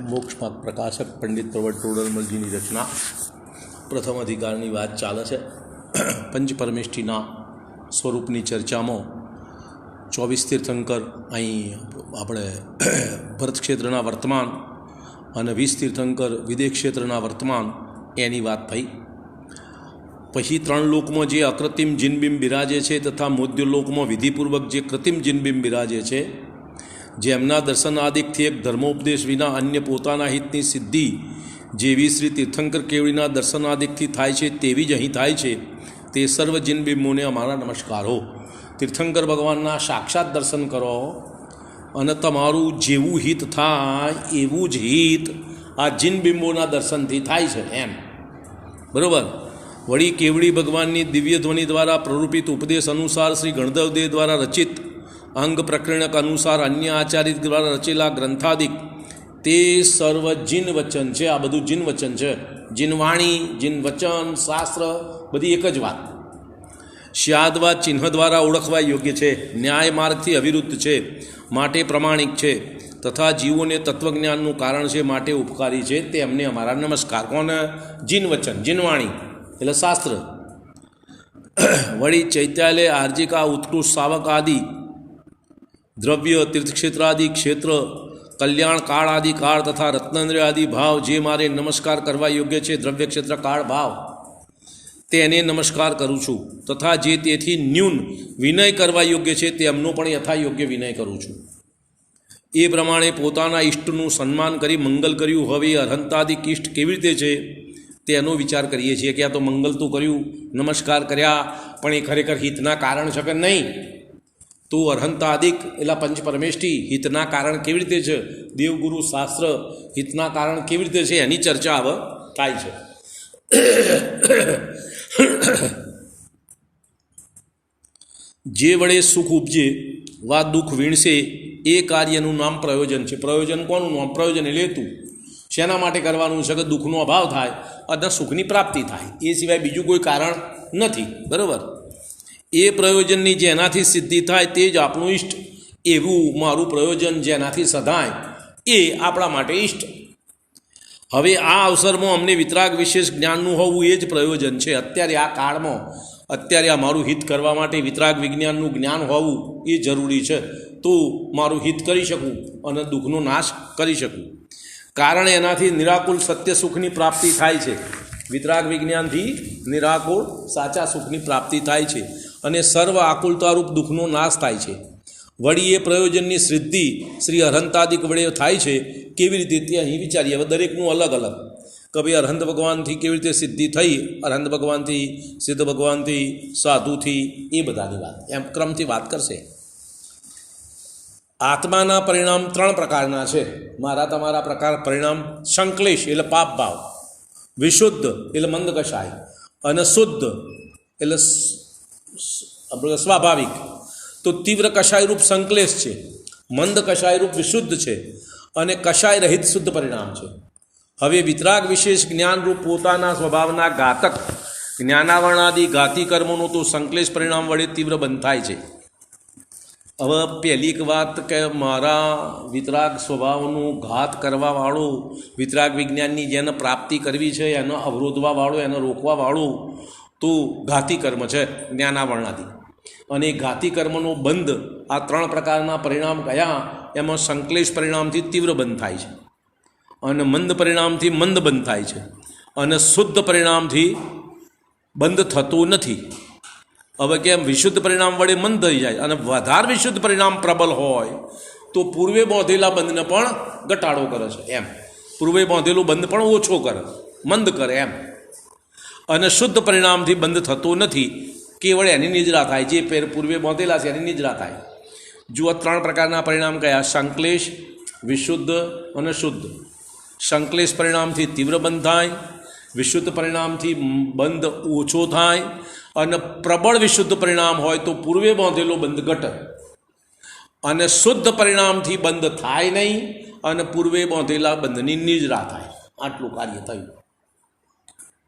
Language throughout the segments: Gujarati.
મોક્ષમાં પ્રકાશક પંડિત પ્રવટ ટોડરમલજીની રચના પ્રથમ અધિકારની વાત ચાલે છે। પંચપરમેષ્ઠીના સ્વરૂપની ચર્ચામાં 24 તીર્થંકર અહીં આપણે ભરત ક્ષેત્રના વર્તમાન અને 20 તીર્થંકર વિદેશ ક્ષેત્રના વર્તમાન એની વાત થઈ। પછી 3 લોકમાં જે અકૃત્રિમ જિનબિંબ બિરાજે છે તથા મોદ્યલોકમાં વિધિપૂર્વક જે કૃત્રિમ જિનબિંબ બિરાજે છે, જેમના દર્શનાદિકથી એક ધર્મોપદેશ વિના અન્ય પોતાના હિતની સિદ્ધિ જેવી શ્રી તીર્થંકર કેવડીના દર્શનાદિકથી થાય છે તેવી જ અહીં થાય છે। તે સર્વ જિનબિંબોને અમારા નમસ્કારો। તીર્થંકર ભગવાનના સાક્ષાત દર્શન કરો અને તમારું જેવું હિત થાય એવું જ હિત આ જિનબિંબોના દર્શનથી થાય છે એમ, બરાબર। વળી કેવડી ભગવાનની દિવ્ય ધ્વનિ દ્વારા પ્રરૂપિત ઉપદેશ અનુસાર શ્રી ગણદેવદેવ દ્વારા રચિત અંગ પ્રકરણક અનુસાર અન્ય આચાર્ય દ્વારા રચેલા ગ્રંથાદિક તે સર્વ જીન વચન છે। આ બધું જીન વચન છે, જીનવાણી, જીન વચન, શાસ્ત્ર બધી એક જ વાત। સ્યાદવા ચિહ્ન દ્વારા ઓળખવા યોગ્ય છે, ન્યાય માર્ગથી અવિરુદ્ધ છે, માટે પ્રમાણિક છે તથા જીવોને તત્વજ્ઞાનનું કારણ છે, માટે ઉપકારી છે। તેમને અમારા નમસ્કાર। કોને? જીન વચન, જીનવાણી એટલે શાસ્ત્ર। વળી ચૈત્યાલય, આર્જિકા, ઉત્કૃષ્ટ શાવક આદિ દ્રવ્ય, તીર્થક્ષેત્રાદિ ક્ષેત્ર, કલ્યાણ કાળ આદિ કાળ તથા રત્નેન્દ્ર આદિ ભાવ જે મારે નમસ્કાર કરવા યોગ્ય છે, દ્રવ્ય ક્ષેત્ર કાળ ભાવ તેને નમસ્કાર કરું છું તથા જે તેથી ન્યૂન વિનય કરવા યોગ્ય છે તેમનો પણ યથાયોગ્ય વિનય કરું છું। એ પ્રમાણે પોતાના ઇષ્ટનું સન્માન કરી મંગલ કર્યું। હવે અર્હંતાદિક ઇષ્ટ કેવી રીતે છે તેનો વિચાર કરીએ છીએ કે આ તો મંગલ તો કર્યું, નમસ્કાર કર્યા, પણ એ ખરેખર હિતના કારણ છે કે નહીં? તો અર્હંતાદિક એટલે પંચપરમેષ્ઠી હિતના કારણ કેવી રીતે છે, દેવગુરુ શાસ્ત્ર હિતના કારણ કેવી રીતે છે એની ચર્ચા હવે થાય છે। જે વડે સુખ ઉપજે વા દુઃખ વીણશે એ કાર્યનું નામ પ્રયોજન છે। પ્રયોજન કોનું નામ? પ્રયોજન એટલે હેતુ, શેના માટે કરવાનું છે કે દુઃખનો અભાવ થાય અને સુખની પ્રાપ્તિ થાય, એ સિવાય બીજું કોઈ કારણ નથી, બરાબર। એ પ્રયોજનની જેનાથી સિદ્ધિ થાય તે જ આપણું ઇષ્ટ। એવું મારું પ્રયોજન જેનાથી સધાય એ આપણા માટે ઇષ્ટ। હવે આ અવસરમાં અમને વિતરાગ વિશેષ જ્ઞાનનું હોવું એ જ પ્રયોજન છે। અત્યારે આ કાળમાં અત્યારે આ મારું હિત કરવા માટે વિતરાગ વિજ્ઞાનનું જ્ઞાન હોવું એ જરૂરી છે, તો મારું હિત કરી શકું અને દુઃખનો નાશ કરી શકું। કારણ એનાથી નિરાકુલ સત્ય સુખની પ્રાપ્તિ થાય છે। વિતરાગ વિજ્ઞાનથી નિરાકુલ સાચા સુખની પ્રાપ્તિ થાય છે અને સર્વ આકુલતારૂપ દુઃખનો નાશ થાય છે। વળી એ પ્રયોજનની સિદ્ધિ શ્રી અર્હંતાદિક વડે થાય છે। કેવી રીતે તે અહીં વિચારીએ। હવે દરેકનું અલગ અલગ કે ભાઈ અર્હંત ભગવાનથી કેવી રીતે સિદ્ધિ થઈ, અર્હંત ભગવાનથી, સિદ્ધ ભગવાનથી, સાધુથી, એ બધાની વાત એમ ક્રમથી વાત કરશે। આત્માના પરિણામ 3 પ્રકારના છે। મારા તમારા પ્રકાર પરિણામ સંક્લેશ એટલે પાપ ભાવ, વિશુદ્ધ એટલે મંદ કષાય, અને શુદ્ધ એટલે સ્વાભાવિક। તો તીવ્ર કષાયરૂપ સંક્લેશ છે, મંદ કષાયરૂપ વિશુદ્ધ છે અને કષાય રહિત શુદ્ધ પરિણામ છે। હવે વિતરાગ વિશેષ જ્ઞાનરૂપ પોતાના સ્વભાવના ઘાતક જ્ઞાનાવરણાદિ ઘાતી કર્મોનું તો સંક્લેશ પરિણામ વડે તીવ્ર બંધ થાય છે। હવે પહેલી એક વાત કે મારા વિતરાગ સ્વભાવનું ઘાત કરવાવાળું, વિતરાગ વિજ્ઞાનની જેને પ્રાપ્તિ કરવી છે એને અવરોધવાવાળું, એને રોકવાવાળું તો ઘાતી કર્મ છે જ્ઞાનાવરણાદિ। અને ઘાતી કર્મનો બંધ આ 3 પ્રકારના પરિણામ કયા? એમાં સંક્લેશ પરિણામથી તીવ્ર બંધ થાય છે, અને મંદ પરિણામથી મંદ બંધ થાય છે, અને શુદ્ધ પરિણામથી બંધ થતું નથી। હવે કેમ? વિશુદ્ધ પરિણામ વડે મંદ થઈ જાય, અને વધારે વિશુદ્ધ પરિણામ પ્રબળ હોય તો પૂર્વે બાંધેલા બંધને પણ ઘટાડો કરે છે એમ, પૂર્વે બાંધેલું બંધ પણ ઓછો કરે, મંદ કરે એમ। અને શુદ્ધ પરિણામથી બંધ થતો નથી, કેવળ એની નિજરા થાય, જે પૂર્વે બાંધેલા છે એની નિજરા થાય। જુઓ 3 પ્રકારના પરિણામ કયા? સંક્લેશ, વિશુદ્ધ અને શુદ્ધ। સંક્લેશ પરિણામથી તીવ્ર બંધ થાય, વિશુદ્ધ પરિણામથી બંધ ઓછો થાય, અને પ્રબળ વિશુદ્ધ પરિણામ હોય તો પૂર્વે બાંધેલો બંધ ઘટે, અને શુદ્ધ પરિણામથી બંધ થાય નહીં અને પૂર્વે બાંધેલા બંધની નિજરા થાય। આટલું કાર્ય થયું।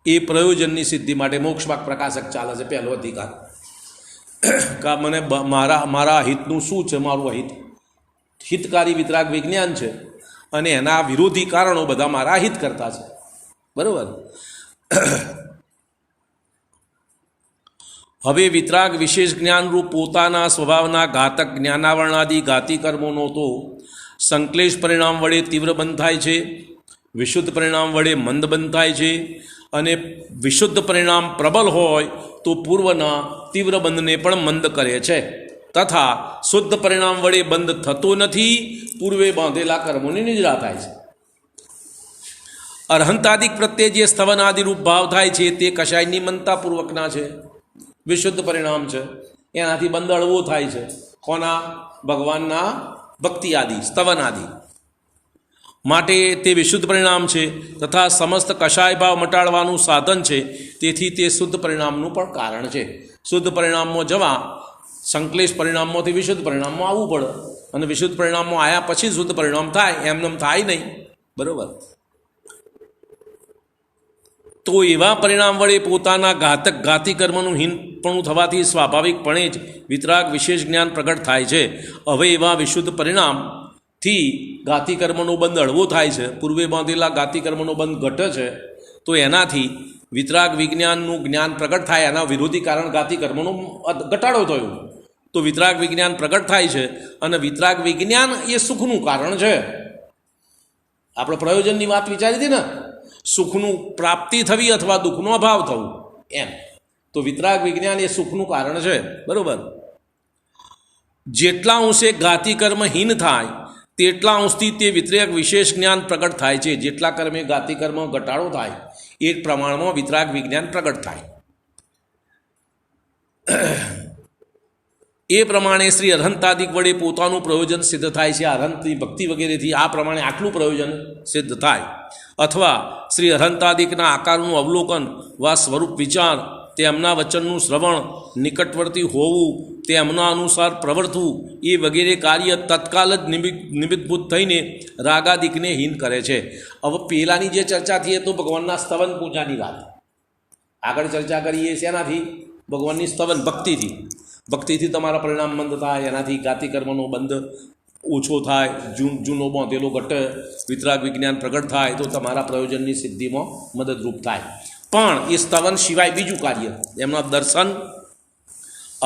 એ પ્રયોજનની સિદ્ધિ માટે મોક્ષમાર્ગ પ્રકાશક ચાલે છે પહેલો અધિકાર। કે મને મારા હિતનું શું છે? મારું હિતકારી વિતરાગ વિજ્ઞાન છે અને એના વિરોધી કારણો બધા મારા હિત કરતા છે. બરાબર. હવે વિતરાગ વિશેષ જ્ઞાનરૂપ પોતાના સ્વભાવના ઘાતક જ્ઞાનાવરણાદિ ઘાતી કર્મોનો તો સંક્લેશ પરિણામ વડે તીવ્ર બંધ થાય છે, વિશુદ્ધ પરિણામ વડે મંદ બંધ થાય છે, અને વિશુદ્ધ પરિણામ પ્રબલ હોય તો પૂર્વના તીવ્ર બંધને પણ મંદ કરે છે, તથા શુદ્ધ પરિણામ વડે બંધ થતો નથી, પૂર્વે બાંધેલા કર્મોની નિદ્રા થાય છે. અર્હંતાદિક પ્રત્યે જે સ્થવનાદિરૂપ ભાવ થાય છે તે કશાયની મંતાપૂર્વકના છે, વિશુદ્ધ પરિણામ છે, એનાથી બંધ અળવો થાય છે. કોના? ભગવાનના ભક્તિ આદિ સ્તવન આદિ માટે તે વિશુદ્ધ પરિણામ છે, તથા સમસ્ત કશાય ભાવ મટાડવાનું સાધન છે, તેથી તે શુદ્ધ પરિણામનું પણ કારણ છે. શુદ્ધ પરિણામમાં જવા સંક્લેશ પરિણામમાંથી વિશુદ્ધ પરિણામમાં આવવું પડે, અને વિશુદ્ધ પરિણામમાં આવ્યા પછી શુદ્ધ પરિણામ થાય, એમનેમ થાય નહીં. બરાબર. તો એવા પરિણામ વડે પોતાના ઘાતક ઘાતી કર્મનું હીનપણું થવાથી સ્વાભાવિકપણે જ વિતરાગ વિશેષ જ્ઞાન પ્રગટ થાય છે. હવે એવા વિશુદ્ધ પરિણામથી ઘાતી કર્મનો બંધ હળવો થાય છે, પૂર્વે બાંધેલા ઘાતી કર્મનો બંધ ઘટે છે, તો એનાથી વિતરાગ વિજ્ઞાનનું જ્ઞાન પ્રગટ થાય. એના વિરોધી કારણ ઘાતી કર્મનો ઘટાડો થયો, તો વિતરાગ વિજ્ઞાન પ્રગટ થાય છે, અને વિતરાગ વિજ્ઞાન એ સુખનું કારણ છે. આપણે પ્રયોજનની વાત વિચારી હતી ને, સુખનું પ્રાપ્તિ થવી અથવા દુઃખનો અભાવ થવું, એમ. તો વિતરાગ વિજ્ઞાન એ સુખનું કારણ છે. બરાબર. જેટલા અંશે ઘાતી કર્મહીન થાય તેટલા અંશથી તે વિતરાગ વિશેષ જ્ઞાન પ્રગટ થાય છે. જેટલા કર્મે ઘાતી કર્મ ઘટાડો થાય એ પ્રમાણમાં વિતરાગ વિજ્ઞાન પ્રગટ થાય. એ પ્રમાણે શ્રી અરહંતાદિક વડે પોતાનું પ્રયોજન સિદ્ધ થાય છે. અરહંતની ભક્તિ વગેરેથી આ પ્રમાણે આટલું પ્રયોજન સિદ્ધ થાય. અથવા શ્રી અરહંતાદિકના આકારનું અવલોકન વા સ્વરૂપ વિચાર, તેમના વચનનું શ્રવણ, નિકટવર્તી હોવું, તેમના અનુસાર પ્રવર્તવું, એ વગેરે કાર્ય તત્કાલ જ નિમિત્તભૂત થઈને રાગાદિકને હીન કરે છે. હવે પહેલાંની જે ચર્ચા થઈ એ તો ભગવાનના સ્તવન પૂજાની વાત. આગળ ચર્ચા કરીએ શેનાથી? ભગવાનની સ્તવન ભક્તિથી. ભક્તિથી તમારા પરિણામ મંદ થાય, એનાથી ઘાતી કર્મનો બંધ ઓછો થાય, જૂનો બાંધેલો ઘટે, વિતરાગ વિજ્ઞાન પ્રગટ થાય, તો તમારા પ્રયોજનની સિદ્ધિમાં મદદરૂપ થાય. પણ એ સ્તવન સિવાય બીજું કાર્ય, એમના દર્શન,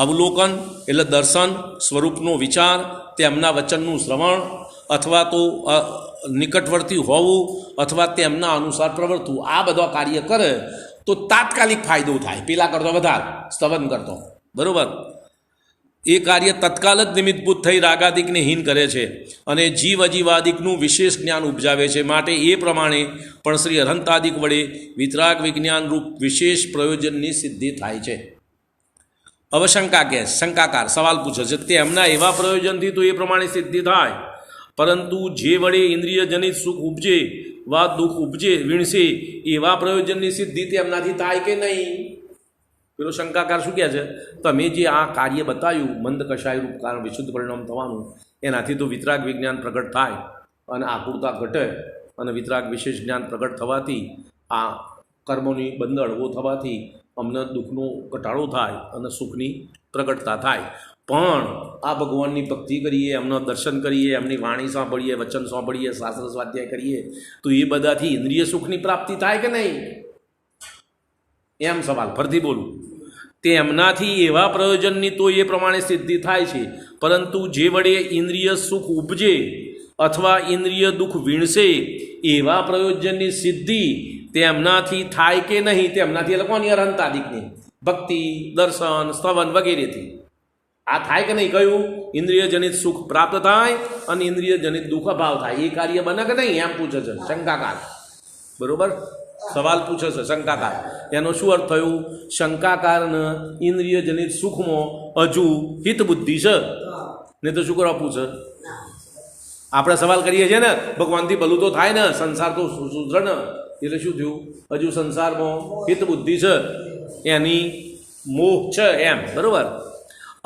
અવલોકન એટલે દર્શન, સ્વરૂપનો વિચાર, તેમના વચનનું શ્રવણ, અથવા તો નિકટવર્તી હોવું, અથવા તેમના અનુસાર પ્રવર્તવું, આ બધા કાર્ય કરે તો તાત્કાલિક ફાયદો થાય, પેલા કરતો વધારે, સ્તવન કરતો. બરાબર. એ કાર્ય તત્કાલ જ નિમિત્તભૂત થઈ રાગાદિકને હીન કરે છે, અને જીવ અજીવાદિકનું વિશેષ જ્ઞાન ઉપજાવે છે. માટે એ પ્રમાણે પણ શ્રી અરહંતાદિક વડે વિતરાગ વિજ્ઞાન રૂપ વિશેષ પ્રયોજનની સિદ્ધિ થાય છે. હવે શંકાકાર સવાલ પૂછે છે, તેમના એવા પ્રયોજનથી તો એ પ્રમાણે સિદ્ધિ થાય, પરંતુ જે વડે ઇન્દ્રિયજનિત સુખ ઉપજે વા દુઃખ ઉપજે વીણશે, એવા પ્રયોજનની સિદ્ધિ તેમનાથી થાય કે નહીં? પેલો શંકાકાર શું કહે છે? તમે જે આ કાર્ય બતાવ્યું, મંદ કશાય રૂપ કારણ વિશુદ્ધ પરિણામ થવાનું, એનાથી તો વિતરાગ વિજ્ઞાન પ્રગટ થાય, અને આકુરતા ઘટે, અને વિતરાગ વિશેષ જ્ઞાન પ્રગટ થવાથી આ કર્મોની બંધ હળવો થવાથી અમને દુઃખનો ઘટાડો થાય અને સુખની પ્રગટતા થાય. પણ આ ભગવાનની ભક્તિ કરીએ, એમના દર્શન કરીએ, એમની વાણી સાંભળીએ, વચન સાંભળીએ, શાસ્ત્ર સ્વાધ્યાય કરીએ, તો એ બધાથી ઇન્દ્રિય સુખની પ્રાપ્તિ થાય કે નહીં? એમ સવાલ. ફરતી બોલું. તેમનાથી એવા પ્રયોજનની તો એ પ્રમાણે સિદ્ધિ થાય છે, પરંતુ જે વડે ઇન્દ્રિય સુખ ઉપજે અથવા ઇન્દ્રિય દુઃખ વીણશે, એવા પ્રયોજનની સિદ્ધિ તેમનાથી થાય કે નહીં? તેમનાથી એટલે કોની? અરહંતાદિકની ભક્તિ, દર્શન, સ્તવન વગેરેથી આ થાય કે નહીં? કયું? ઇન્દ્રિયજનિત સુખ પ્રાપ્ત થાય અને ઇન્દ્રિયજનિત દુઃખ અભાવ થાય. એ કાર્ય બને કે નહીં? એમ પૂછે છે શંકાકાર. બરોબર. સવાલ પૂછે છે શંકાકાર. એનો શું અર્થ થયું? શંકાકારને ઇન્દ્રિયજનિત સુખમાં હજુ હિત બુદ્ધિ છે, નહીં તો શું કરવા પૂછે? આપણે સવાલ કરીએ છીએ ને, ભગવાનથી ભલું તો થાય ને, સંસાર તો સુધરે ને, એટલે શું થયું? હજુ સંસારમાં હિત બુદ્ધિ છે, એની મોહ છે, એમ. બરાબર.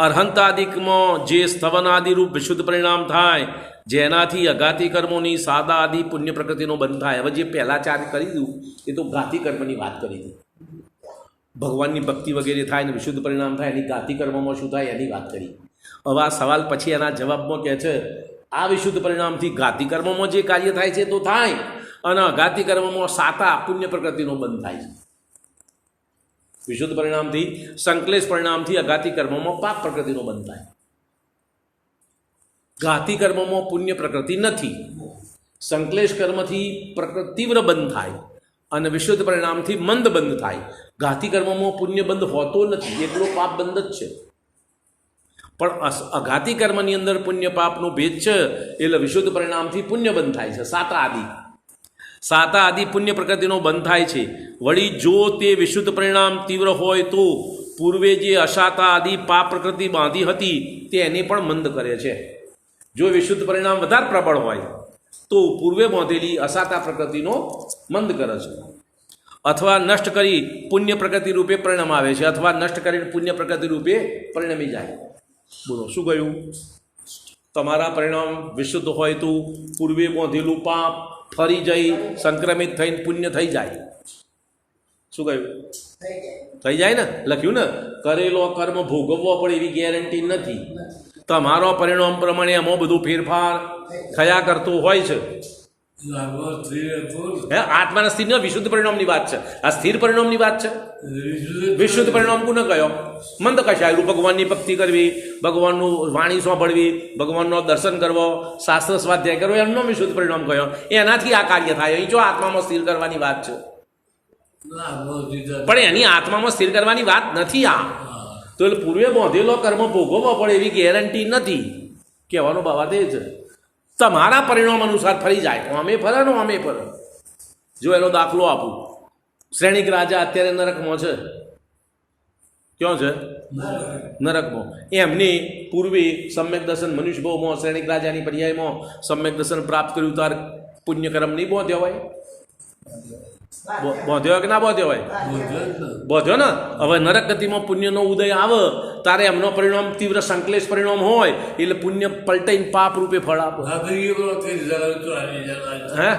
અર્હંતાદિકમાં જે સ્તવનાદિરૂપ વિશુદ્ધ પરિણામ થાય, જેનાથી અઘાતી કર્મોની સાદા આદિ પુણ્ય પ્રકૃતિનો બંધ થાય. હવે જે પહેલાં ચાર કરી દીધું એ તો ઘાતી કર્મની વાત કરી હતી. ભગવાનની ભક્તિ વગેરે થાય ને વિશુદ્ધ પરિણામ થાય, એની ઘાતી કર્મમાં શું થાય એની વાત કરી. હવે આ સવાલ પછી એના જવાબમાં કહે છે આ વિશુદ્ધ પરિણામથી ઘાતી કર્મમાં જે કાર્ય થાય છે તો થાય, અને અઘાતી કર્મમાં સાતા પુણ્ય પ્રકૃતિનો બંધ થાય છે. વિશુદ્ધ પરિણામથી સંકલેશ પરિણામથી અઘાતી કર્મમાં પાપ પ્રકૃતિનો બંધ થાય. ઘાતી કર્મમાં પુણ્ય પ્રકૃતિ નથી. સંકલેશ કર્મથી પ્રકૃતિ તીવ્ર બંધ થાય અને વિશુદ્ધ પરિણામથી મંદ બંધ થાય. ઘાતી કર્મમાં પુણ્ય બંધ હોતો નથી, એકલો પાપ બંધ જ છે. પણ અઘાતી કર્મની અંદર પુણ્ય પાપનો ભેદ છે, એટલે વિશુદ્ધ પરિણામથી પુણ્ય બંધ થાય છે. સાતા આદિ પુણ્ય પ્રકૃતિનો બંધ થાય છે. વળી જો તે વિશુદ્ધ પરિણામ તીવ્ર હોય તો પૂર્વે જે અસાતા આદિ પાપ પ્રકૃતિ બાંધી હતી તેને પણ મંદ કરે છે. જો વિશુદ્ધ પરિણામ વધારે પ્રબળ હોય તો પૂર્વે બાંધેલી અસાતા પ્રકૃતિનો મંદ કરે છે, અથવા નષ્ટ કરી પુણ્ય પ્રકૃતિ રૂપે પરિણામ આવે છે, અથવા નષ્ટ કરીને પુણ્ય પ્રકૃતિ રૂપે પરિણમી જાય. બોલો શું કહ્યું? તમારા પરિણામ વિશુદ્ધ હોય તો પૂર્વે બાંધેલું પાપ ફરી જઈ સંક્રમિત થઈને પુણ્ય થઈ જાય. શું કહ્યું? થઈ જાય ને, લખ્યું ને, કરેલો કર્મ ભોગવવો પડે એવી ગેરંટી નથી. તમારો પરિણામ પ્રમાણે એમાં બધું ફેરફાર થયા કરતું હોય છે. આત્માના સ્થિર વિશુદ્ધ પરિણામની વાત છે, આ સ્થિર પરિણામની વાત છે. વિશુદ્ધ પરિણામ કોને કયો? મંદ કશાયરું, ભગવાનની ભક્તિ કરવી, ભગવાનનું વાણી સાંભળવી, ભગવાનનું દર્શન કરવો, શાસ્ત્ર સ્વાધ્યાય કરવો, એમનો વિશુદ્ધ પરિણામ કયો? એનાથી આ કાર્ય થાય. અહીં જો આત્મામાં સ્થિર કરવાની વાત છે, પણ એની આત્મામાં સ્થિર કરવાની વાત નથી. આ તો એટલે પૂર્વે બાંધેલો કર્મ ભોગવવો પડે એવી ગેરંટી નથી. કહેવાનો બાબત એ છે, તમારા પરિણામ અનુસાર ફરી જાય. અમે ફરે ને અમે ફરે. જો એનો દાખલો આપું, શ્રેણિક રાજા અત્યારે નરકમાં છે. ક્યાં છે? નરકમાં. એમની પૂર્વે સમ્યક દર્શન મનુષ્ય ભાવમાં શ્રેણિક રાજાની પર્યાયમાં સમ્યક દર્શન પ્રાપ્ત કર્યું તાર પુણ્યકર્મ નહીં બાંધ્યો હોય? બાંધ્યો કે ના બાંધ્યો હોય? બાંધ્યો ને. હવે નરક ગતિમાં પુણ્યનો ઉદય આવે તારે એમનો પરિણામ તીવ્ર સંકલેશ પરિણામ હોય એટલે પુણ્ય પલટાઈને પાપ રૂપે ફળ આપે. હે?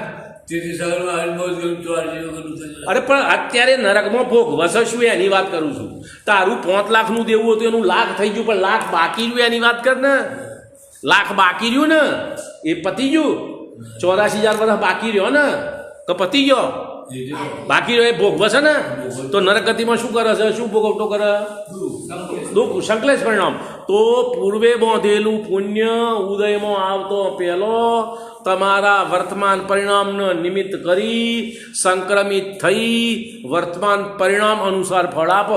અરે પણ અત્યારે નરકમાં ભોગ વસશું એની વાત કરું છું. તારું 5 લાખનું દેવું હતું એનું લાખ થઈ ગયું, પણ લાખ બાકી રહ્યું એની વાત કર ને. લાખ બાકી રહ્યું ને, એ પતી ગયું. 84,000 વર્ષ બાકી રહ્યો ને, તો પતી ગયો. બાકી રહ્યો એ ભોગવે છે ને. તો નરક ગતિમાં શું કરે છે? શું ભોગવટો કરે? દુઃખ, સંકલેશ પરિણામ. તો પૂર્વે બાંધેલું પુણ્ય ઉદયમાં આવતો પહેલો તમારા વર્તમાન પરિણામનો નિમિત્ત કરી સંક્રમિત થઈ વર્તમાન પરિણામ અનુસાર ફળ આપ.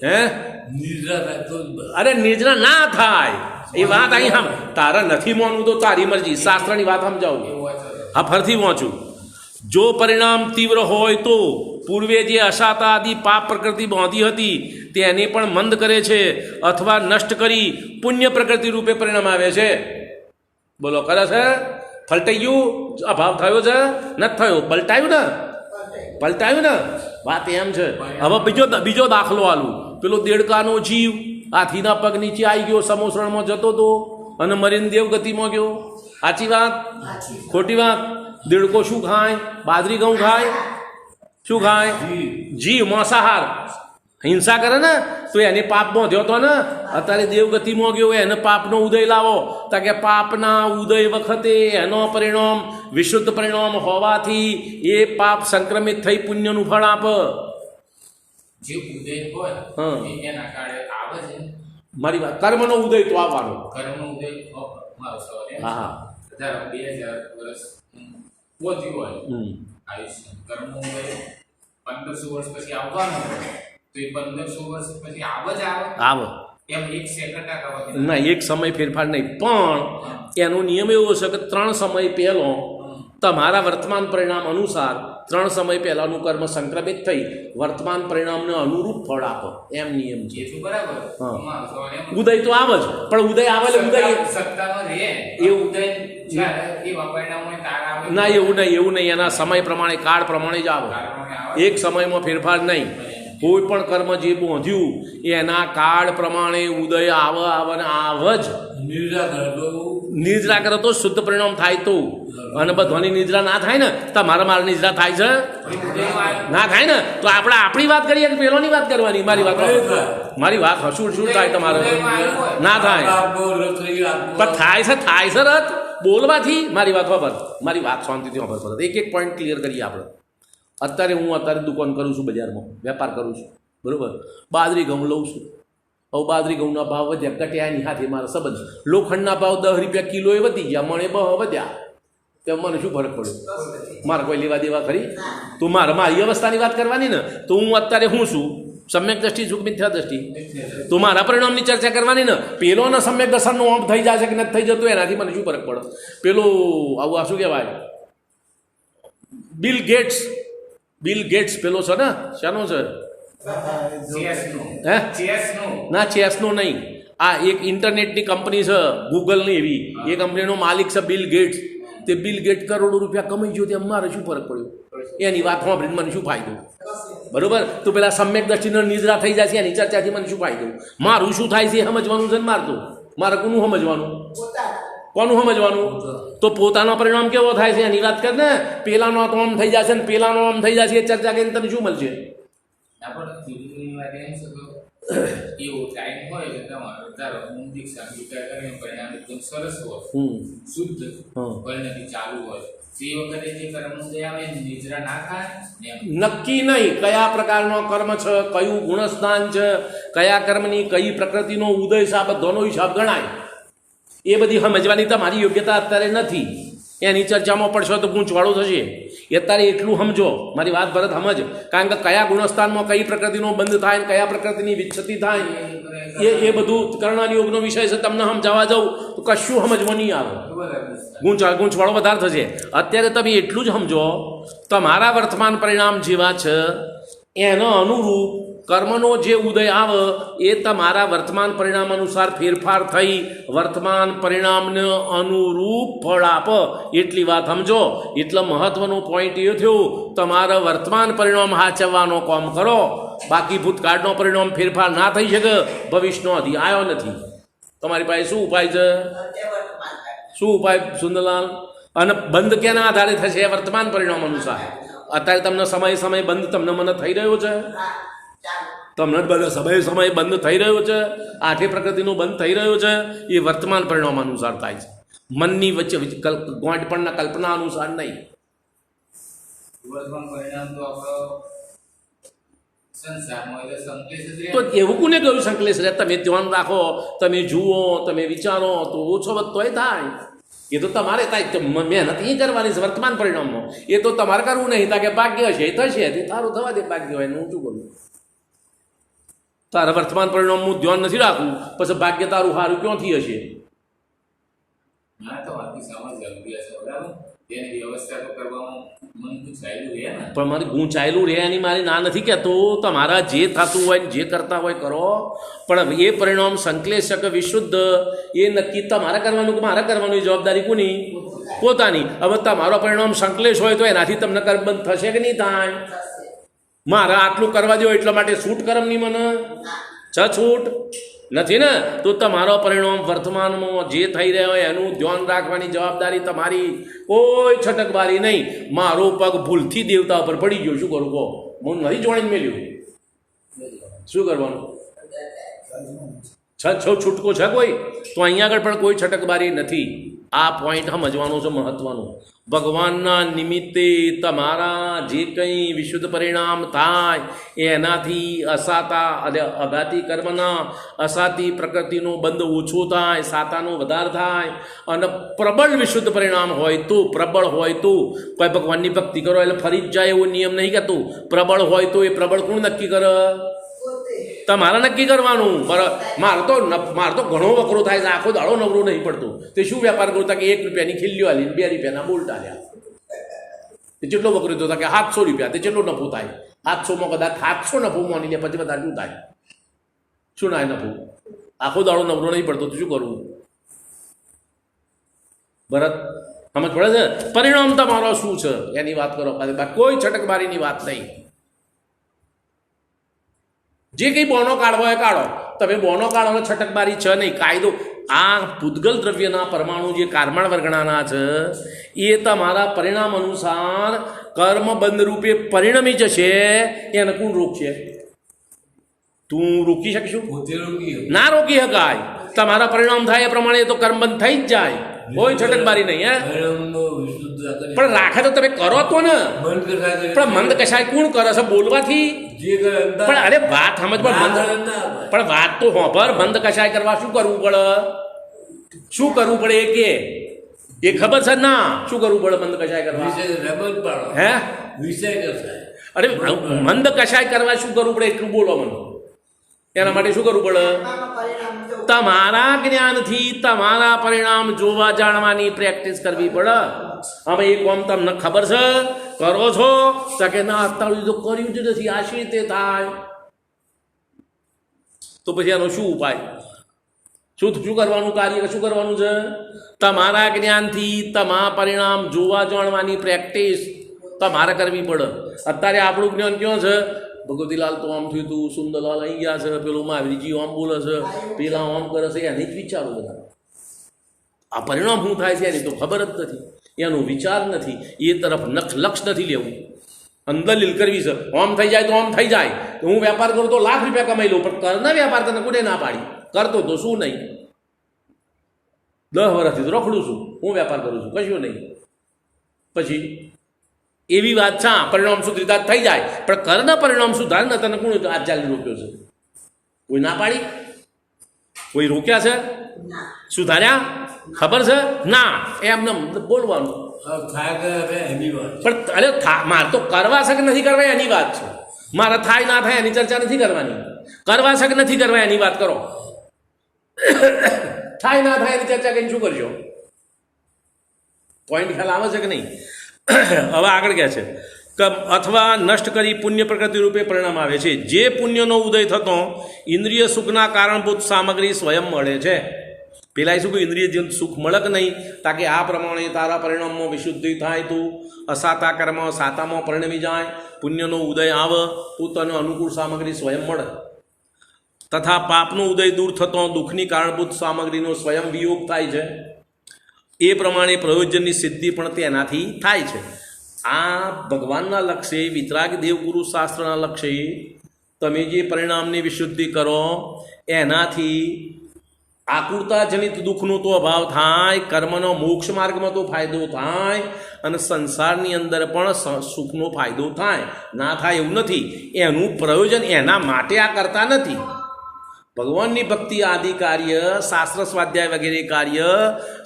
હે? અરે નિર્જરા ના થાય એ વાત અહીં હમ તારા નથી માનવું તો તારી મરજી. શાસ્ત્રની વાત સમજાવું. હા, ફરથી વાંચું. જો પરિણામ તીવ્ર હોય તો પૂર્વે જે અસાતા આદિ પાપ પ્રકૃતિ બાંધી હતી તેને પણ મંદ કરે છે, અથવા નષ્ટ કરી પુણ્ય પ્રકૃતિ રૂપે પરિણામ આવે છે. બોલો, કરે છે? ફલટાઈ ગયું? અભાવ થયો છે? નથી થયો? પલટાયું ને? પલટાયું ને? વાત એમ છે. હવે બીજો દાખલો આલું. પેલો દેડકાનો જીવ હાથીના પગ નીચે આવી ગયો, સમોસરણમાં જતો હતો અને મરીને દેવગતિમાં ગયો. સાચી વાત? ખોટી વાત? દેડકો શું ખાય? બાજરી ઘઉં ખાય. શું ખાય? જીવ, માંસાહાર. હિંસા કરે ને તો એને પાપ બાંધ્યો હતો ને. અત્યારે દેવગતિમાં ગયો, એને પાપનો ઉદય લાવો. તો કે પાપના ઉદય વખતે એનો પરિણામ વિશુદ્ધ પરિણામ હોવાથી એ પાપ સંક્રમિત થઈ પુણ્યનું ફળ આપ. જે ઉદય હોય એના કારણે આવે છે. મારી વાત, કર્મનો ઉદય તો આવવાનો. કર્મનો ઉદય હા, 2000 વર્ષ પહોંચ્યું હોય આયુષ્ય. કર્મનો ઉદય 1500 વર્ષ પછી આવવાનો હોય તો એ 1500 વર્ષ પછી આવે. એમ 1 સેકન્ડ ના, એક સમય ફેરફાર નહીં, પણ એનો નિયમ એવો છે કે 3 સમય પહેલો તમારા વર્તમાન પરિણામ અનુસાર 3 સમય પહેલાનું કર્મ સંક્રમિત થઈ વર્તમાન પરિણામને અનુરૂપ ફળ આપો. એમ નિયમ છે. બરાબર. ઉદય તો આવે જ, પણ ઉદય આવે એટલે ઉદય સત્તામાં રહે એ ઉદય ના, એવું નહીં. એના સમય પ્રમાણે, કાળ પ્રમાણે જ આવે. એક સમયમાં ફેરફાર નહીં. કોઈ પણ કર્મ જે બાંધ્યું એના કાળ પ્રમાણે ઉદય આવે ને આવે જ. નિદ્રા કરો તો શુદ્ધ પરિણામ થાય તો, અને બધાની નિદ્રા ના થાય ને તો મારા નિદ્રા થાય છે ના થાય ને, તો આપણે આપણી વાત કરીએ કે પેલોની વાત કરવાની. મારી વાત શું થાય તમારે ના થાય પણ થાય છે રથ બોલવાથી. મારી વાત ખબર, મારી વાત શાંતિથી ખબર પડે. એક પોઈન્ટ ક્લિયર કરીએ આપણે. અત્યારે દુકાન કરું છું, બજારમાં વેપાર કરું છું, બરાબર. બાજરી ઘઉં લઉં છું. હવે બાજરી ઘઉંના ભાવ વધ્યા, ઘટ્યાની હાથે મારા સંબંધ. લોખંડના ભાવ 10 રૂપિયા કિલો એ વધી ગયા, મણે વધ્યા, તો મને શું ફરક પડ્યો? મારે કોઈ લેવા દેવા ખરી? તો મારી અવસ્થાની વાત કરવાની ને. તો હું અત્યારે હું છું, સમ્યક દ્રષ્ટિ છું કે મિથ્યા દ્રષ્ટિ? તો મારા પરિણામની ચર્ચા કરવાની ને. પેલોના સમ્યક દર્શનનો ઓમ થઈ જાય છે કે નથી થઈ જતો, એનાથી મને શું ફરક પડે? પેલો આવું આ શું કહેવાય, બિલ ગેટ્સ પેલો છે ને, શાનો છે? ના, ચેસનો નહીં. આ એક ઇન્ટરનેટની કંપની છે, ગૂગલની એવી એ કંપનીનો માલિક છે બિલ ગેટ્સ. તે બિલ ગેટ કરોડો રૂપિયા કમાઈ ગયો, તે અમારે શું ફરક પડ્યો? એની વાત સાંભળીને મને શું ફાયદો? બરોબર. તો પેલા સમ્યક દ્રષ્ટિનો નિદ્રા થઈ જાય છે, એની ચર્ચાથી મને શું ફાયદો? મારું શું થાય છે એ સમજવાનું છે ને. મારે કોનું સમજવાનું? કોનું સમજવાનું? તો પોતાનો પરિણામ કેવો થાય છે એની વાત કર ને. પેલાનો તો આમ થઈ જશે ને પેલાનો આમ થઈ જશે, એ ચર્ચા કરીને તને શું મળશે? એવો ટાઈમ હોય કે તમારો ધારો હું દીક્ષા સ્વીકાર કરીને પરિણામ એકદમ સરસ હોય, શુદ્ધ પરિણતિ ચાલુ હોય, તે વખતે જે કર્મોદય આવે નિદ્રા ના થાય. નક્કી નહીં કયા પ્રકારનો કર્મ છે, કયું ગુણસ્થાન છે, કયા કર્મની કઈ પ્રકૃતિનો ઉદય છે, આ બધાનો હિસાબ ગણાય. એ બધી સમજવાની તમારી યોગ્યતા અત્યારે નથી. એની ચર્ચામાં પડશો તો ગૂંચવાળો થશે. અત્યારે એટલું સમજો, મારી વાત ભરત સમજ. કારણ કે કયા ગુણસ્થાનમાં કઈ પ્રકૃતિનો બંધ થાય ને કયા પ્રકૃતિની વિચ્છતિ થાય એ બધું કર્ણન યોગનો વિષય છે. તમને સમજાવવા જાઉં તો કશું સમજમાં નહીં આવે, ગૂંચવાળો વધારે થશે. અત્યારે તમે એટલું જ સમજો, તમારા વર્તમાન પરિણામ જેવા છે એનો અનુરૂપ કર્મનો જે ઉદય આવે એ તમારા વર્તમાન પરિણામ અનુસાર ફેરફાર થઈ વર્તમાન પરિણામને અનુરૂપ ફળ આપ. એટલી વાત સમજો. એટલે મહત્વનો પોઈન્ટ એ થયો, તમારા વર્તમાન પરિણામ હાચવવાનો કામ કરો. બાકી ભૂતકાળનો પરિણામ ફેરફાર ના થઈ શકે, ભવિષ્યનો હજી આવ્યો નથી. તમારી પાસે શું ઉપાય છે? શું ઉપાય સુંદરલાલ? અને બંધ કેના આધારે થશે? વર્તમાન પરિણામ અનુસાર. અત્યારે તમને સમય બંધ તમને મને થઈ રહ્યો છે, તમને સમય બંધ થઈ રહ્યો છે, આઠે પ્રકૃતિનો બંધ થઈ રહ્યો છે. એ વર્તમાન પરિણામ અનુસાર થાય છે, મનની વચ્ચે ગોંઠપણના કલ્પના અનુસાર નહીં. વર્તમાન પરિણામ તો આપણો સંસારમાં એટલે સંકલેશ જ રહે. તો એવું કોને કહ્યું સંકલેશ રહે? તમે ધ્યાન રાખો, તમે જુઓ, તમે વિચારો તો ઓછો વધતોય થાય. એ તો તમારે થાય, મહેનત એ કરવાની છે વર્તમાન પરિણામમાં. એ તો તમારે કરવું નહીં. તા કે ભાગ્ય હશે એ થશે, તે તારું થવા દે. ભાગ્ય હોય હું શું કરું? તારા વર્તમાન પરિણામ હું ધ્યાન નથી રાખું, પછી ભાગ્ય તારું સારું ક્યાંથી હશે? ના તો આથી સમજ જરૂરી છે, બરાબર. તેની વ્યવસ્થા તો કરવામાં મન ગુંચાયેલું રહે ને. પણ મારે ગુંચાયેલું રહે એની મારી ના નથી કહેતો. તમારા જે થતું હોય જે કરતા હોય કરો, પણ એ પરિણામ સંકલેશક વિશુદ્ધ એ નક્કી તમારે કરવાનું કે મારે કરવાનું? એ જવાબદારી કોની? પોતાની. હવે તમારો પરિણામ સંકલેશ હોય તો એનાથી તમને કર્મબંધ થશે કે નહીં થાય? મારે આટલું કરવા દો એટલા માટે છૂટ કરમ નહીં મને છૂટ નથી ને. તો તમારો પરિણામ વર્તમાનમાં જે થઈ રહ્યો હોય એનું ધ્યાન રાખવાની જવાબદારી તમારી. કોઈ છટકબારી નહીં. મારો પગ ભૂલથી દેવતા ઉપર પડી ગયો, શું કરું કહો? હું નથી જોડીને મેલ્યું, શું કરવાનું? છૂટકો છે કોઈ? તો અહીંયા આગળ પણ કોઈ છટકબારી નથી. આ પોઈન્ટ સમજવાનો છે મહત્વનો. ભગવાનના નિમિત્તે તમારા જે કંઈ વિશુદ્ધ પરિણામ થાય એનાથી અસાતા અને અઘાતી કર્મના અસાતી પ્રકૃતિનો બંધ ઓછો થાય, સાતાનો વધાર થાય. અને પ્રબળ વિશુદ્ધ પરિણામ હોય તો, પ્રબળ હોય તો કોઈ ભગવાનની ભક્તિ કરો એટલે ફરી જ જાય એવો નિયમ નહીં કહેતો. પ્રબળ હોય તો એ પ્રબળ કોણ નક્કી કરે? તમારે નક્કી કરવાનું. મારે તો ઘણો વકરો થાય છે, આખો દાડો નવરો નહીં પડતો. તે શું વેપાર કરતા કે 1 રૂપિયાની ખીલ્લીઓ આલી, 2 રૂપિયાના બોલ્ટ આલ્યા. તે જેટલો વકરો થતો કે 700 રૂપિયા, તે જેટલો નફો થાય. 700માં કદાચ 700 નફો માની લે, પછી બધા શું થાય? શું ના નફો? આખો દાડો નવરો નહીં પડતો તો શું કરવું? ભરત સમજ પડે છે? પરિણામ તમારો શું છે એની વાત કરો. કોઈ છટકબારીની વાત નહીં. જે કંઈ બોનો કાઢવો એ કાઢો. તમે બોનો કાઢો છટકબારી છે નહીં. આ પૂદગલ દ્રવ્યના પરમાણુ જે કાર્બન વર્ગણાના છે એ તમારા પરિણામ અનુસાર કર્મબંધ રૂપે પરિણમી જશે એ અનુકૂળ રોગ છે. તું રોકી શકશું? ના રોકી શકાય. તમારા પરિણામ થાય એ પ્રમાણે તો કર્મબંધ થઈ જ જાય, કોઈ છટકબારી નહીં. હે પણ રાખે તો તમે કરો તો ને. પણ મંદ કશાય કોણ કરે છે? બોલવાથી. પણ અરે વાત સમજ. પણ વાત તો હોભર. મંદ કશાય કરવા શું કરવું પડે? શું કરવું પડે એ કે એ ખબર છે ના? શું કરવું પડે મંદ કશાય કરવા? હે અરે મંદ કશાય કરવા શું કરવું પડે એટલું બોલો મને. એના માટે શું કરવું પડે? તમારા જ્ઞાનથી તમારા પરિણામ જોવા જાણવાની પ્રેક્ટિસ કરવી પડે. હવે એ કોમ તમને ખબર છે, કરો છો તો કે ના અત્યારે તો કર્યું જ નથી, આ શી રીતે થાય? તો પછી એનો શું ઉપાય? શું કરવાનું કાર્ય? શું કરવાનું છે? તમારા જ્ઞાનથી તમારા પરિણામ જોવા જાણવાની પ્રેક્ટિસ તમારે કરવી પડે. અત્યારે આપણું જ્ઞાન ક્યાં છે? ભગવતીલાલ તો આમ થયું હતું, સુંદરલાલ અહીં ગયા છે, પેલું મહાવીરજી આમ બોલે છે, પેલા આમ કરે છે, એની જ વિચારો બધા. આ પરિણામ શું થાય છે એની તો ખબર જ નથી, એનો વિચાર નથી, એ તરફ લક્ષ નથી લેવું. અંદર લીલ કરવી છે, આમ થઈ જાય તો આમ થઈ જાય. તો હું વેપાર કરું તો લાખ રૂપિયા કમાઈ લઉં, પણ કરના વેપાર તને કોને ના પાડી? કરતો તો શું નહીં? 10 વર્ષથી તો રખડું છું, હું વેપાર કરું છું, કશું નહીં. પછી એવી વાત છે, પરિણામ સુધરીતા થઈ જાય, પણ કરના પરિણામ સુધાર ને તને કોણ આજ ચાલી રોક્યો છે? કોઈ ના પાડી? કોઈ રોક્યા છે? સુધાર્યા? ખબર છે ના? એમને બોલવાનું. પણ અરે મારે તો કરવા શકે નથી કરવા એની વાત છે. મારે થાય ના થાય એની ચર્ચા નથી કરવાની. કરવા શકે નથી કરવા એની વાત કરો. થાય ના થાય એની ચર્ચા કરીને શું કરજો? પોઈન્ટ ખ્યાલ આવે છે કે નહીં? હવે આગળ કહે છે કે અથવા નષ્ટ કરી પુણ્ય પ્રકૃતિ રૂપે પરિણામ આવે છે. જે પુણ્યનો ઉદય થતો ઇન્દ્રિય સુખના કારણભૂત સામગ્રી સ્વયં મળે છે. પેલા શું કહ્યું? ઇન્દ્રિય સુખ મળે કે નહીં? તાકે આ પ્રમાણે તારા પરિણામમાં વિશુદ્ધિ થાય, તું અસાતા કર્મ સાતામાં પરિણમી જાય, પુણ્યનો ઉદય આવે તો તને અનુકૂળ સામગ્રી સ્વયં મળે. તથા પાપનો ઉદય દૂર થતો દુઃખની કારણભૂત સામગ્રીનો સ્વયં વિયોગ થાય છે. એ પ્રમાણે પ્રયોજનની સિદ્ધિ પણ તેનાથી થાય છે. આ ભગવાનના લક્ષ્ય, વિતરાગ દેવગુરુ શાસ્ત્રના લક્ષ્ય તમે જે પરિણામની વિશુદ્ધિ કરો એનાથી આકુરતાજનિત દુઃખનો તો અભાવ થાય, કર્મનો મોક્ષ માર્ગમાં તો ફાયદો થાય, અને સંસારની અંદર પણ સુખનો ફાયદો થાય. ના થાય એવું નથી. એનું પ્રયોજન એના માટે આ કરતા નથી. ભગવાનની ભક્તિ આદિ કાર્ય, શાસ્ત્ર સ્વાધ્યાય વગેરે કાર્ય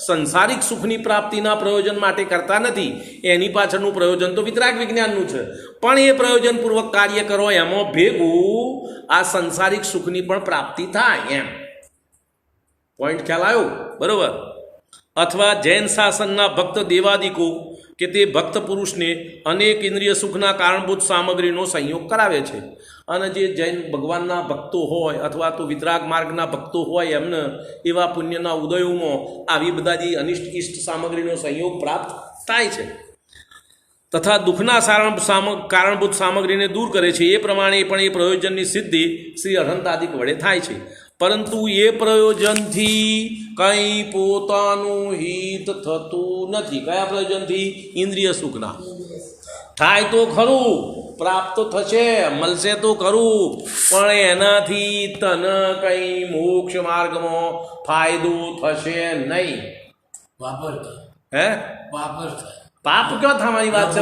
સંસારિક સુખની પ્રાપ્તિના પ્રયોજન માટે કરતા નથી. એની પાછળનું પ્રયોજન તો વિતરાગ વિજ્ઞાનનું છે. પણ એ પ્રયોજનપૂર્વક કાર્ય કરો એમાં ભેગું આ સંસારિક સુખની પણ પ્રાપ્તિ થાય એમ. પોઈન્ટ ખ્યાલ આવ્યો? બરોબર. અથવા જૈન શાસનના ભક્ત દેવાદિકો કે તે ભક્ત પુરુષને અનેક ઇન્દ્રિય સુખના કારણભૂત સામગ્રીનો સંયોગ કરાવે છે. અને જે જૈન ભગવાનના ભક્તો હોય અથવા તો વિતરાગ માર્ગના ભક્તો હોય એમને એવા પુણ્યના ઉદયોમાં આવી બધા જે અનિષ્ટ ઇષ્ટ સામગ્રીનો સંયોગ પ્રાપ્ત થાય છે. તથા દુઃખના કારણભૂત સામગ્રીને દૂર કરે છે. એ પ્રમાણે પણ એ પ્રયોજનની સિદ્ધિ શ્રી અનંતાદિક વડે થાય છે. પરંતુ એ પ્રયોજનથી કંઈ પોતાનું હિત થતું નથી. કયા પ્રયોજનથી? ઇન્દ્રિય સુખના. થાય તો ખરું, પ્રાપ્ત થશે, મળશે તો ખરું, પણ એનાથી તને કંઈ મોક્ષ માર્ગમાં ફાયદો થશે નહીં. હે પાપ ક્યાં થવાની વાત છે?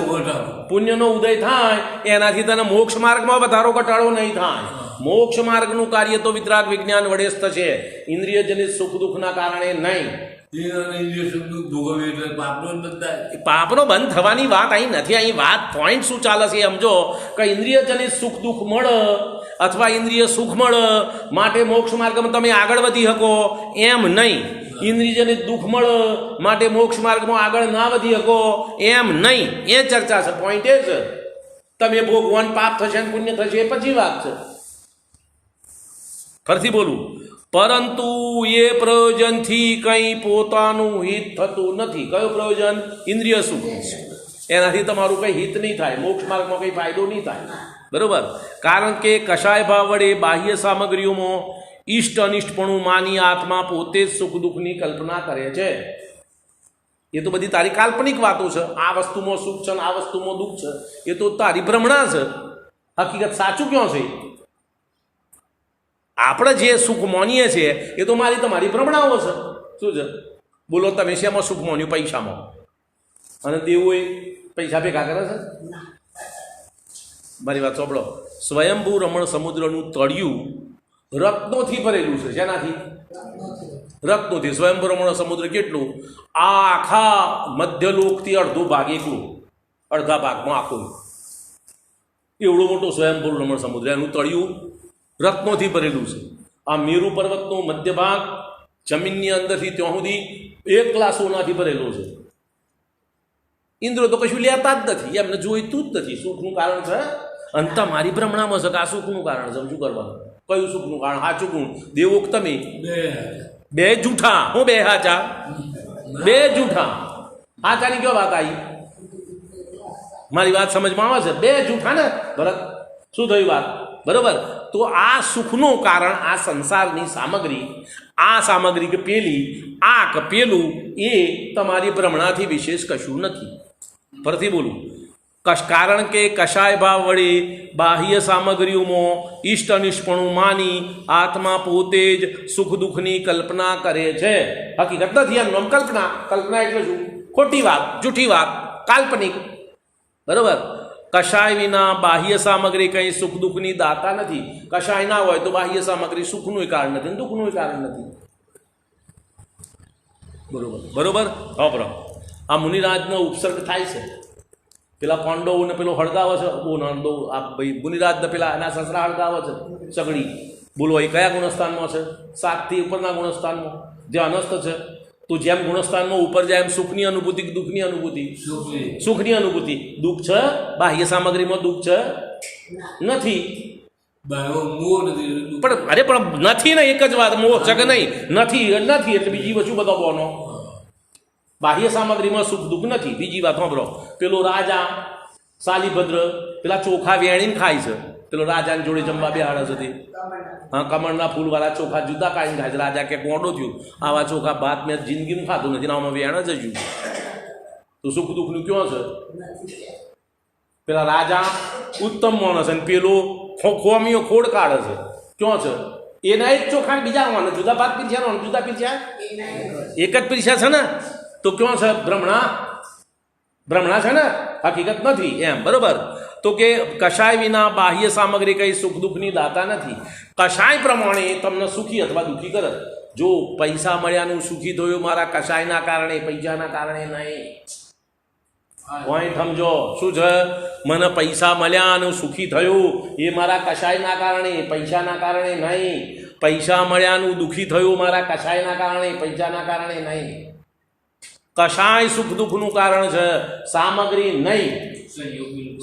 પુણ્યનો ઉદય થાય એનાથી તને મોક્ષ માર્ગમાં વધારો ઘટાડો નહીં થાય. મોક્ષ માર્ગનું કાર્ય તો વિતરાગ વિજ્ઞાન વડે જ થશે, ઇન્દ્રિયજનિત સુખ દુઃખના કારણે નહીં. પાપનો બંધ થવાની વાત અહીં નથી. અહીં વાત પોઈન્ટ શું ચાલે છે સમજો કે ઇન્દ્રિયજનિત સુખ દુઃખ મળે અથવા ઇન્દ્રિય સુખ મળે માટે મોક્ષ માર્ગમાં તમે આગળ વધી શકો એમ નહીં. ઇન્દ્રિયજનિત દુઃખ મળે માટે મોક્ષ માર્ગમાં આગળ ના વધી શકો એમ નહીં. એ ચર્ચા છે. પોઈન્ટ એ છે તમે ભોગવાન પાપ થશે ને પુણ્ય થશે એ પછી વાત છે. ફરીથી બોલું, પરંતુ એ પ્રયોજનથી કંઈ પોતાનું હિત થતું નથી. કયું પ્રયોજન? ઇન્દ્રિય સુખ. એનાથી તમારું કંઈ હિત નહીં થાય, મોક્ષ માર્ગમાં કંઈ ફાયદો નહીં થાય. બરોબર? કારણ કે કશાય ભાવ વડે બાહ્ય સામગ્રીઓમાં ઈષ્ટ અનિષ્ટપણું માની આત્મા પોતે જ સુખ દુઃખની કલ્પના કરે છે. એ તો બધી તારી કાલ્પનિક વાતો છે. આ વસ્તુમાં સુખ છે ને આ વસ્તુમાં દુઃખ છે, એ તો તારી ભ્રમણા છે. હકીકત સાચું ક્યાં છે? આપણે જે સુખ માનીએ છીએ એ તો મારી તમારી ભ્રમણાઓ છે. શું છે? બોલો તમે શેમાં સુખ માન્યું? પૈસામાં. અને દેવું એ પૈસા ભેગા કરે છે? મારી વાત સાંભળો. સ્વયંભૂ રમણ સમુદ્રનું તળિયું રત્નોથી ભરેલું છે. શેનાથી? રત્નોથી. સ્વયંભૂ રમણ સમુદ્ર કેટલું? આ આખા મધ્યલોકથી અડધો ભાગ એકલું, અડધા ભાગમાં આખું એવડો મોટો સ્વયંભૂ રમણ સમુદ્ર, એનું તળિયું રત્નોથી ભરેલું છે. આ મેરુ પર્વતનો મધ્ય ભાગ જમીનની અંદરથી ત્યાં સુધી એકલા સોનાથી ભરેલો છે. ઇન્દ્રો તો કશું લેતા જ નથી, એમને જોઈતું જ નથી. સુખનું કારણ છે અને તમારી ભ્રમણામાં છે કે આ સુખનું કારણ છે. શું કરવાનું? કયું સુખનું કારણ? સાચું ગુણ દેવો કે તમે? બે જૂઠા. હું બે હાચા? બે જૂઠા. હાચાની કયો વાત આવી? મારી વાત સમજમાં આવે છે? બે જૂઠા ને ભરત? શું થયું વાત? બરોબર. તો આ સુખનું કારણ આ સંસારની સામગ્રી, આ સામગ્રી કે પેલી, આ કે પેલું, એ તમારી ભ્રમણાથી વિશેષ કશું નથી. ફરીથી બોલું. કારણ કે કશાય ભાવ વડે બાહ્ય સામગ્રીઓમાં ઈષ્ટ અનિષ્ટપણું માની આત્મા પોતે જ સુખ દુઃખની કલ્પના કરે છે. હકીકત નથી એમ નામ કલ્પના. કલ્પના એટલે શું? ખોટી વાત, જૂઠી વાત, કાલ્પનિક. બરોબર. કશાય વિના બાહ્ય સામગ્રી કંઈ સુખ દુઃખની દાતા નથી. કશાય ના હોય તો બાહ્ય સામગ્રી સુખનું કારણ નથી, દુઃખનું કારણ નથી. બરોબર બરોબર. હા બરાબર. આ મુનિરાજનો ઉપસર્ગ થાય છે. પેલા પાંડવોને પેલો હળગાવે છે. આ ભાઈ મુનિરાજને પેલા એના સસરા હળગાવે છે સગડી. બોલો એ કયા ગુણસ્થાનમાં છે? 7 થી ઉપરના ગુણસ્થાનમાં જે અનસ્ત છે. તો જેમ ગુણસ્થાનમાં ઉપર જાય એમ સુખની અનુભૂતિ કે દુઃખની અનુભૂતિ? સુખની અનુભૂતિ. દુઃખ છે? બાહ્ય સામગ્રીમાં દુઃખ છે? નથી. પણ અરે પણ નથી ને, એક જ વાત. મોહ છે કે નહીં? નથી નથી એટલે બીજી વસ્તુ બધો બોનો. બાહ્ય સામગ્રીમાં સુખ દુઃખ નથી. બીજી વાત સાંભળો. પેલો રાજા શાલીભદ્ર પેલા ચોખા વેણીને ખાય છે. પેલો રાજાની જોડે જમવા બેહાડે છે તે. હા, કમળના ફૂલવાળા ચોખા જુદા કાઢીને ખાય છે. રાજા કે કોંડો થયું, આવા ચોખા ભાત મેં જિંદગીમાં ખાધું નથી, આમાં વેણ જ હજુ. તો સુખ દુઃખનું ક્યાં છે? પેલા રાજા ઉત્તમ માણસ અને પેલો ખોમીઓ ખોડ કાઢે છે. ક્યાં છે? એના એક ચોખા બીજા હોવાના જુદા ભાત પીરસ્યા, જુદા પીરસ્યા, એક જ પીરસ્યા છે ને. તો ક્યાં છે? ભ્રમણા. ભ્રમણા છે ને, હકીકત નથી એમ. બરોબર. તો કે કશાય વિના બાહ્ય સામગ્રી કઈ સુખ દુઃખની દાતા નથી. કશાય પ્રમાણે તમને સુખી અથવા દુઃખી કરે. જો પૈસા મળ્યાનું સુખી થયું મારા કશાયના કારણે, પૈસાના કારણે નહીં. પોઈન્ટ સમજો. શું છે? મને પૈસા મળ્યા અને સુખી થયું એ મારા કશાયના કારણે, પૈસાના કારણે નહીં. પૈસા મળ્યાનું દુઃખી થયું મારા કશાયના કારણે, પૈસાના કારણે નહીં. કશાય સુખ દુઃખનું કારણ છે, સામગ્રી નહીં.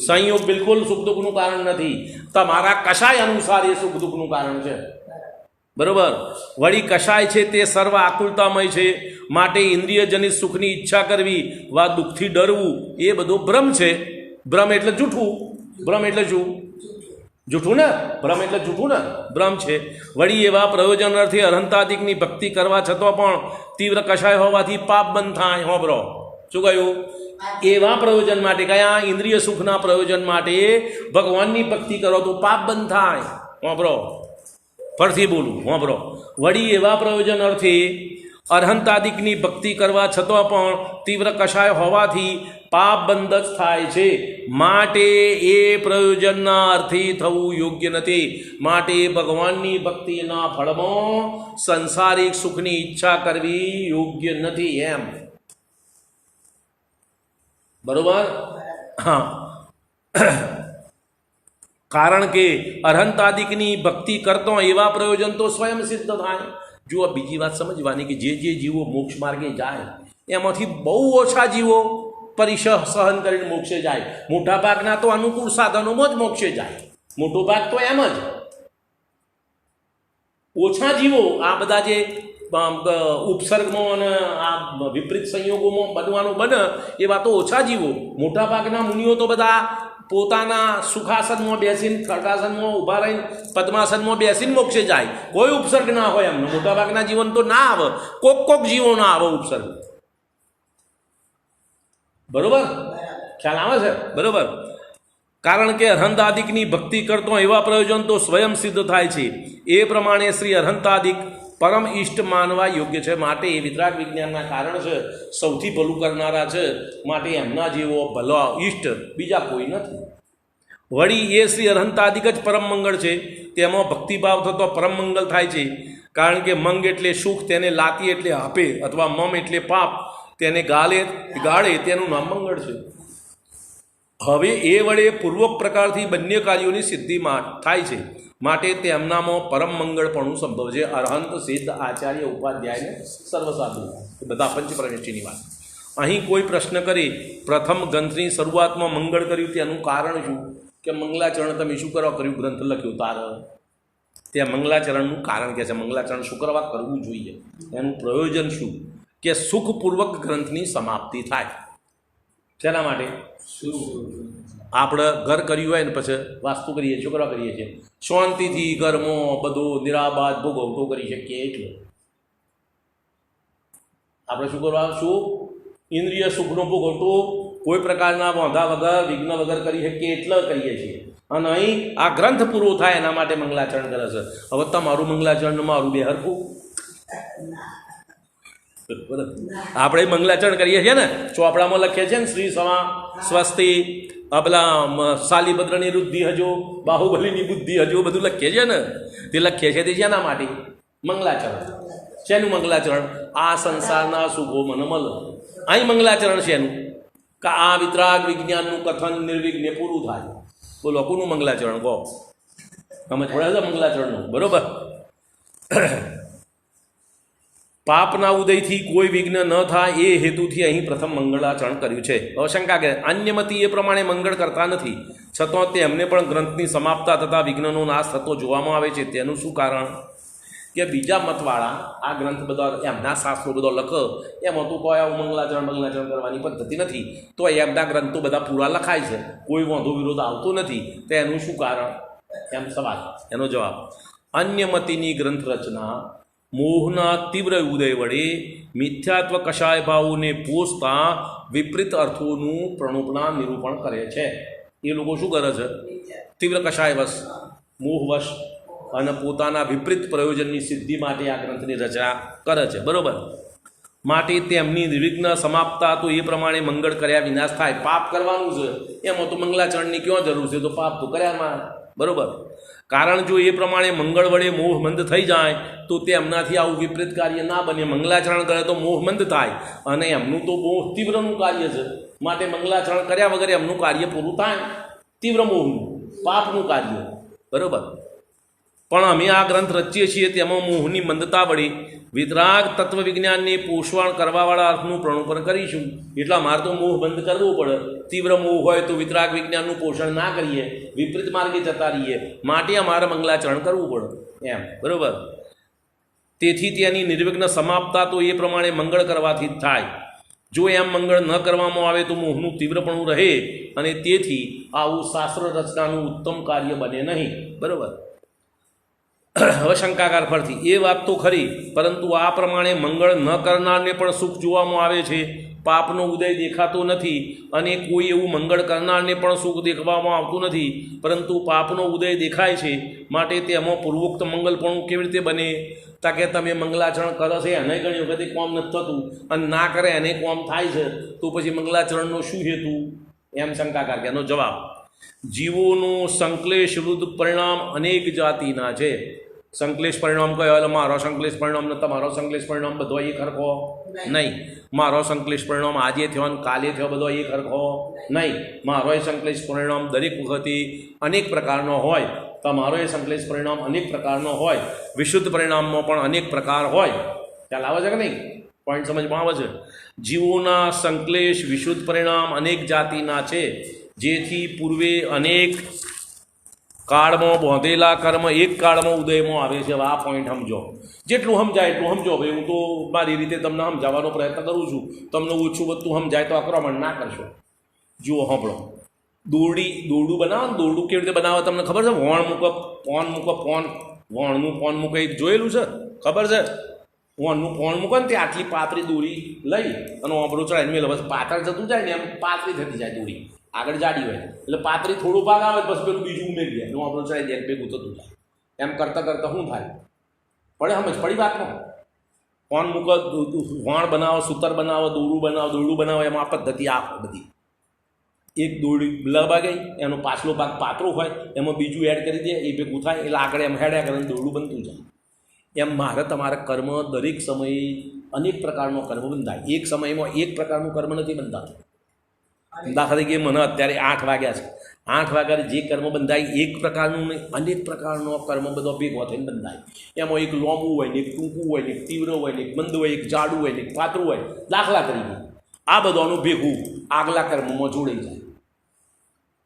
સંયોગ બિલકુલ સુખ દુઃખનું કારણ નથી. તમારા કશાય અનુસાર એ સુખ દુઃખનું કારણ છે. બરોબર. વળી કશાય છે તે સર્વ આકુલતામય છે. માટે ઇન્દ્રિયજનિત સુખની ઈચ્છા કરવી વા દુઃખથી ડરવું એ બધો ભ્રમ છે. ભ્રમ એટલે જૂઠું. ભ્રમ એટલે શું? જૂઠું ને. ભ્રમ એટલે જૂઠું ને, ભ્રમ છે. વળી એવા પ્રયોજન અર્થે અનંતાદિકની ભક્તિ કરવા છતાં પણ તીવ્ર કશાય હોવાથી પાપ બંધ થાય. હોબરો. શું કહ્યું? એવા પ્રયોજન માટે, કયા? ઇન્દ્રિય સુખના પ્રયોજન માટે ભગવાનની ભક્તિ કરો તો પાપ બંધ થાય. હોબરો. ફરથી બોલું. હોબરો. વળી એવા પ્રયોજન અર્થે અરહંતાદિકની ભક્તિ કરવા છતાં પણ તીવ્ર કશાય હોવાથી પાપ બંધ જ થાય છે. માટે એ પ્રયોજનના અર્થી થવું યોગ્ય નથી. માટે ભગવાનની ભક્તિના ફળમાં સંસારિક સુખની ઈચ્છા કરવી યોગ્ય નથી. એમ. બરોબર. હા. કારણ કે અરહંતાદિકની ભક્તિ કરતો એવા પ્રયોજન તો સ્વયં સિદ્ધ થાય. જો આ બીજી વાત સમજવાની કે જે જીવો મોક્ષ માર્ગે જાય એમાંથી બહુ ઓછા જીવો સહન કરીને મોક્ષે જાય. મોટા ભાગના તો અનુકૂળ સાધનોમાં જ મોક્ષે જાય. મોટો ભાગ તો એમ જ. ઓછા જીવો આ બધા જે ઉપસર્ગમાં અને આ વિપરીત સંયોગોમાં બનવાનું બને એવા તો ઓછા જીવો. મોટા ભાગના મુનિઓ તો બધા પોતાના સુખાસનમાં બેસીને ખડગાસનમાં ઊભા રહીને પદ્માસનમાં બેસીને મોક્ષે જાય, કોઈ ઉપસર્ગ ના હોય એમનો. મોટાભાગના જીવન તો ના આવે, કોક જીવો ના આવે ઉપસર્ગ. બરોબર, ખ્યાલ આવે છે? બરોબર. કારણ કે અરહંતાદિકની ભક્તિ કરતો એવા પ્રયોજન તો સ્વયં સિદ્ધ થાય છે. એ પ્રમાણે શ્રી અરહંતાદિક પરમ ઈષ્ટ માનવા યોગ્ય છે. માટે એ વિતરાગ વિજ્ઞાનના કારણ છે, સૌથી ભલું કરનારા છે. માટે એમના જેવો ભલો ઈષ્ટ બીજા કોઈ નથી. વળી એ શ્રી અરહંતાદિક જ પરમ મંગળ છે. તેમાં ભક્તિભાવ થતો પરમ મંગળ થાય છે. કારણ કે મંગ એટલે સુખ, તેને લાતી એટલે આપે, અથવા મમ એટલે પાપ, તેને ગાળે તેનું નામ મંગળ છે. હવે એ વડે પૂર્વક પ્રકારથી બંને કાર્યોની સિદ્ધિ થાય છે. માટે તેમનામાં પરમ મંગળપણું સંભવ છે. અરહંત, સિદ્ધ, આચાર્ય, ઉપાધ્યાયને સર્વસાધુ, એ બધા પંચપ્રવેશીની વાત. અહીં કોઈ પ્રશ્ન કરે, પ્રથમ ગ્રંથની શરૂઆતમાં મંગળ કર્યું, તેનું કારણ શું? કે મંગલાચરણ તમે શું કરવા કર્યું? ગ્રંથ લખ્યું તાર. ત્યાં મંગલાચરણનું કારણ કે છે. મંગલાચરણ શું કરવા કરવું જોઈએ? એનું પ્રયોજન શું? કે સુખપૂર્વક ગ્રંથની સમાપ્તિ થાય. શેના માટે? આપણે ઘર કર્યું હોય ને પછી વાસ્તુ કરીએ, શું કરવા કરીએ છીએ? શાંતિથી ઘરમાં બધો નિરાબાદ ભોગવટો કરી શકીએ. એટલે આપણે શું કરવા? શું ઇન્દ્રિય સુખનો ભોગવટો કોઈ પ્રકારના વાંધા વગર, વિઘ્ન વગર કરી શકીએ એટલે કરીએ છીએ. અને અહીં આ ગ્રંથ પૂરો થાય એના માટે મંગલાચરણ કરે છે. હવે તમારું મંગલાચરણ મારું બે હરખું. આપણે મંગલાચરણ કરીએ છીએ ને, ચોપડામાં લખીએ છીએ ને, શ્રી સમા સ્વસ્તિ, પેલા શાલીભદ્રની રુદ્ધિ હજો, બાહુબલીની બુદ્ધિ હજો, બધું લખીએ છીએ ને. તે લખીએ છીએ તે શેના માટે? મંગલાચરણ. શેનું મંગલાચરણ? આ સંસારના સુખો મને મળે. અહીં મંગલાચરણ શેનું? કે આ વિતરાગ વિજ્ઞાનનું કથન નિર્વિઘ્ને પૂરું થાય. બોલો કોનું મંગલાચરણ કહો? સમજ પડે છે મંગલાચરણનું? બરોબર. પાપના ઉદયથી કોઈ વિઘ્ન ન થાય એ હેતુથી અહીં પ્રથમ મંગળાચરણ કર્યું છે. અશંકા કે અન્યમતી એ પ્રમાણે મંગળ કરતા નથી, છતાં તેમને પણ ગ્રંથની સમાપ્તા તથા વિઘ્નનો નાશ થતો જોવામાં આવે છે. તેનું શું કારણ? કે બીજા મતવાળા આ ગ્રંથ બધા એમના શાસ્ત્રો બધો લખ, એમાં તો કોઈ આવું મંગલાચરણ કરવાની પદ્ધતિ નથી. તો એમના ગ્રંથો બધા પૂરા લખાય છે, કોઈ વાંધો વિરોધ આવતો નથી. તો એનું શું કારણ? એમ સવાલ. એનો જવાબ, અન્યમતીની ગ્રંથ રચના મોહના તીવ્ર ઉદય વડે મિથ્યાત્વ કષાય ભાવોને પોષતા વિપરીત અર્થોનું પ્રણોપના નિરૂપણ કરે છે. એ લોકો શું કરે છે? તીવ્ર કષાયવશ, મોહવશ અને પોતાના વિપરીત પ્રયોજનની સિદ્ધિ માટે આ ગ્રંથની રચના કરે છે. બરોબર. માટે તેમની નિર્વિઘ્ન સમાપ્તા તો એ પ્રમાણે મંગળ કર્યા વિનાશ થાય. પાપ કરવાનું છે એમાં તો મંગલાચરણની ક્યાં જરૂર છે? તો પાપ તો કર્યામાં. બરોબર. કારણ જો એ પ્રમાણે મંગળ વડે મોહમંદ થઈ જાય તો તેમનાથી આવું વિપરીત કાર્ય ના બને. મંગલાચરણ કરે તો મોહમંદ થાય, અને એમનું તો મોહ તીવ્રનું કાર્ય છે. માટે મંગલાચરણ કર્યા વગર એમનું કાર્ય પૂરું થાય, તીવ્ર મોહનું, પાપનું કાર્ય. બરોબર. પણ અમે આ ગ્રંથ રચીએ છીએ તેમાં મોહની મંદતા વડે વિતરાગ તત્વ વિજ્ઞાનને પોષણ કરવાવાળા અર્થનું પ્રણોપન કરીશું. એટલે અમારે તો મોહ બંધ કરવો પડે. તીવ્ર મોહ હોય તો વિતરાગ વિજ્ઞાનનું પોષણ ના કરીએ, વિપરીત માર્ગે જતા રહીએ. માટે અમારે મંગલાચરણ કરવું પડે એમ. બરાબર. તેથી તેની નિર્વિઘ્ન સમાપ્તા તો એ પ્રમાણે મંગળ કરવાથી જ થાય. જો એમ મંગળ ન કરવામાં આવે તો મોહનું તીવ્રપણું રહે, અને તેથી આવું શાસ્ત્ર રચનાનું ઉત્તમ કાર્ય બને નહીં. બરાબર. હવે શંકાકાર ફરતી એ વાત તો ખરી, પરંતુ આ પ્રમાણે મંગળ ન કરનારને પણ સુખ જોવામાં આવે છે. પાપનો ઉદય દેખાતો નથી, અને કોઈ એવું મંગળ કરનારને પણ સુખ દેખવામાં આવતું નથી, પરંતુ પાપનો ઉદય દેખાય છે. માટે તેમાં પૂર્વોક્ત મંગલપણું કેવી રીતે બને? તાકે તમે મંગલાચરણ કરે છે એને ઘણી વખતે કોમ નથી થતું, અને ના કરે એને કોમ થાય છે, તો પછી મંગલાચરણનો શું હેતુ? એમ શંકાકાર કે એનો જવાબ, જીવોનું સંશ્લેષ વૃદ્ધ પરિણામ અનેક જાતિના છે. સંશ્લેષ પરિણામ કયો? એટલે મારો સંશ્લેષ પરિણામ ને તમારો સંશ્લેષ પરિણામ બધો એક હરખો નહીં. મારો સંશ્લેષ પરિણામ આજે થયો ને કાલે થયો બધો એક હરખો નહીં. મારો એ સંશ્લેષ પરિણામ દરેક વખતે અનેક પ્રકારનો હોય, તમારો એ સંશ્લેષ પરિણામ અનેક પ્રકારનો હોય. વિશુદ્ધ પરિણામમાં પણ અનેક પ્રકાર હોય. ખ્યાલ આવે છે કે નહીં? પોઈન્ટ સમજમાં આવે છે? જીવોના સંશ્લેષ વિશુદ્ધ પરિણામ અનેક જાતિના છે, જેથી પૂર્વે અનેક કાળમાં બાંધેલા કર્મ એક કાળમાં ઉદયમાં આવે છે. આ પોઈન્ટ સમજો, જેટલું સમજાય એટલું સમજો. ભાઈ હું તો મારી રીતે તમને સમજાવવાનો પ્રયત્ન કરું છું. તમને ઓછું બધું સમજાય તો આક્રમણ ના કરશો. જુઓ, સાંભળો. દોરડું બનાવો ને, દોરડું કેવી રીતે બનાવે તમને ખબર છે? વણનું પોન મૂકે એ જોયેલું છે? ખબર છે? વણનું પોન મૂકે ને તે આટલી પાતળી દોરી લઈ અને ઓપરું ચડાવીને મેલો, બસ પાતળ જતું જાય ને એમ પાતળી થતી જાય દોરી, આગળ જાડી હોય એટલે પાતળી થોડું ભાગ આવે પછી પેલું બીજું ઉમેરી દે, ઓપરું ચડાવી દે ભેગું થતું જાય. એમ કરતાં કરતાં શું થાય? પડે સમજ પડી વાતમાં? પોન મૂકો, વણ બનાવો, સૂતર બનાવો, દોરડું બનાવો, એમાં આ પદ્ધતિ આ બધી. એક દોરડી લગાઈ એનો પાછલો ભાગ પાતળો હોય એમાં બીજું એડ કરી દે, એ ભેગું થાય એટલે આગળ એમ હેડ્યા કરે દોરડું બનતું જાય. એમ મારે તમારે કર્મ દરેક સમયે અનેક પ્રકારનો કર્મ બંધાય. એક સમયમાં એક પ્રકારનું કર્મ નથી બંધાતું. દાખલા તરીકે મને અત્યારે 8 વાગ્યા છે, 8 વાગ્યાએ જે કર્મ બંધાય એક પ્રકારનું નહીં, અનેક પ્રકારનો કર્મ બધો ભેગો થઈને બંધાય. એમાં એક લાંબુ હોય ને, એક ટૂંકું હોય ને, એક તીવ્ર હોય ને, એક મંદ હોય, એક જાડું હોય ને, એક પાતળું હોય. દાખલા તરીકે આ બધાનું ભેગું આગલા કર્મમાં જોડાઈ જાય.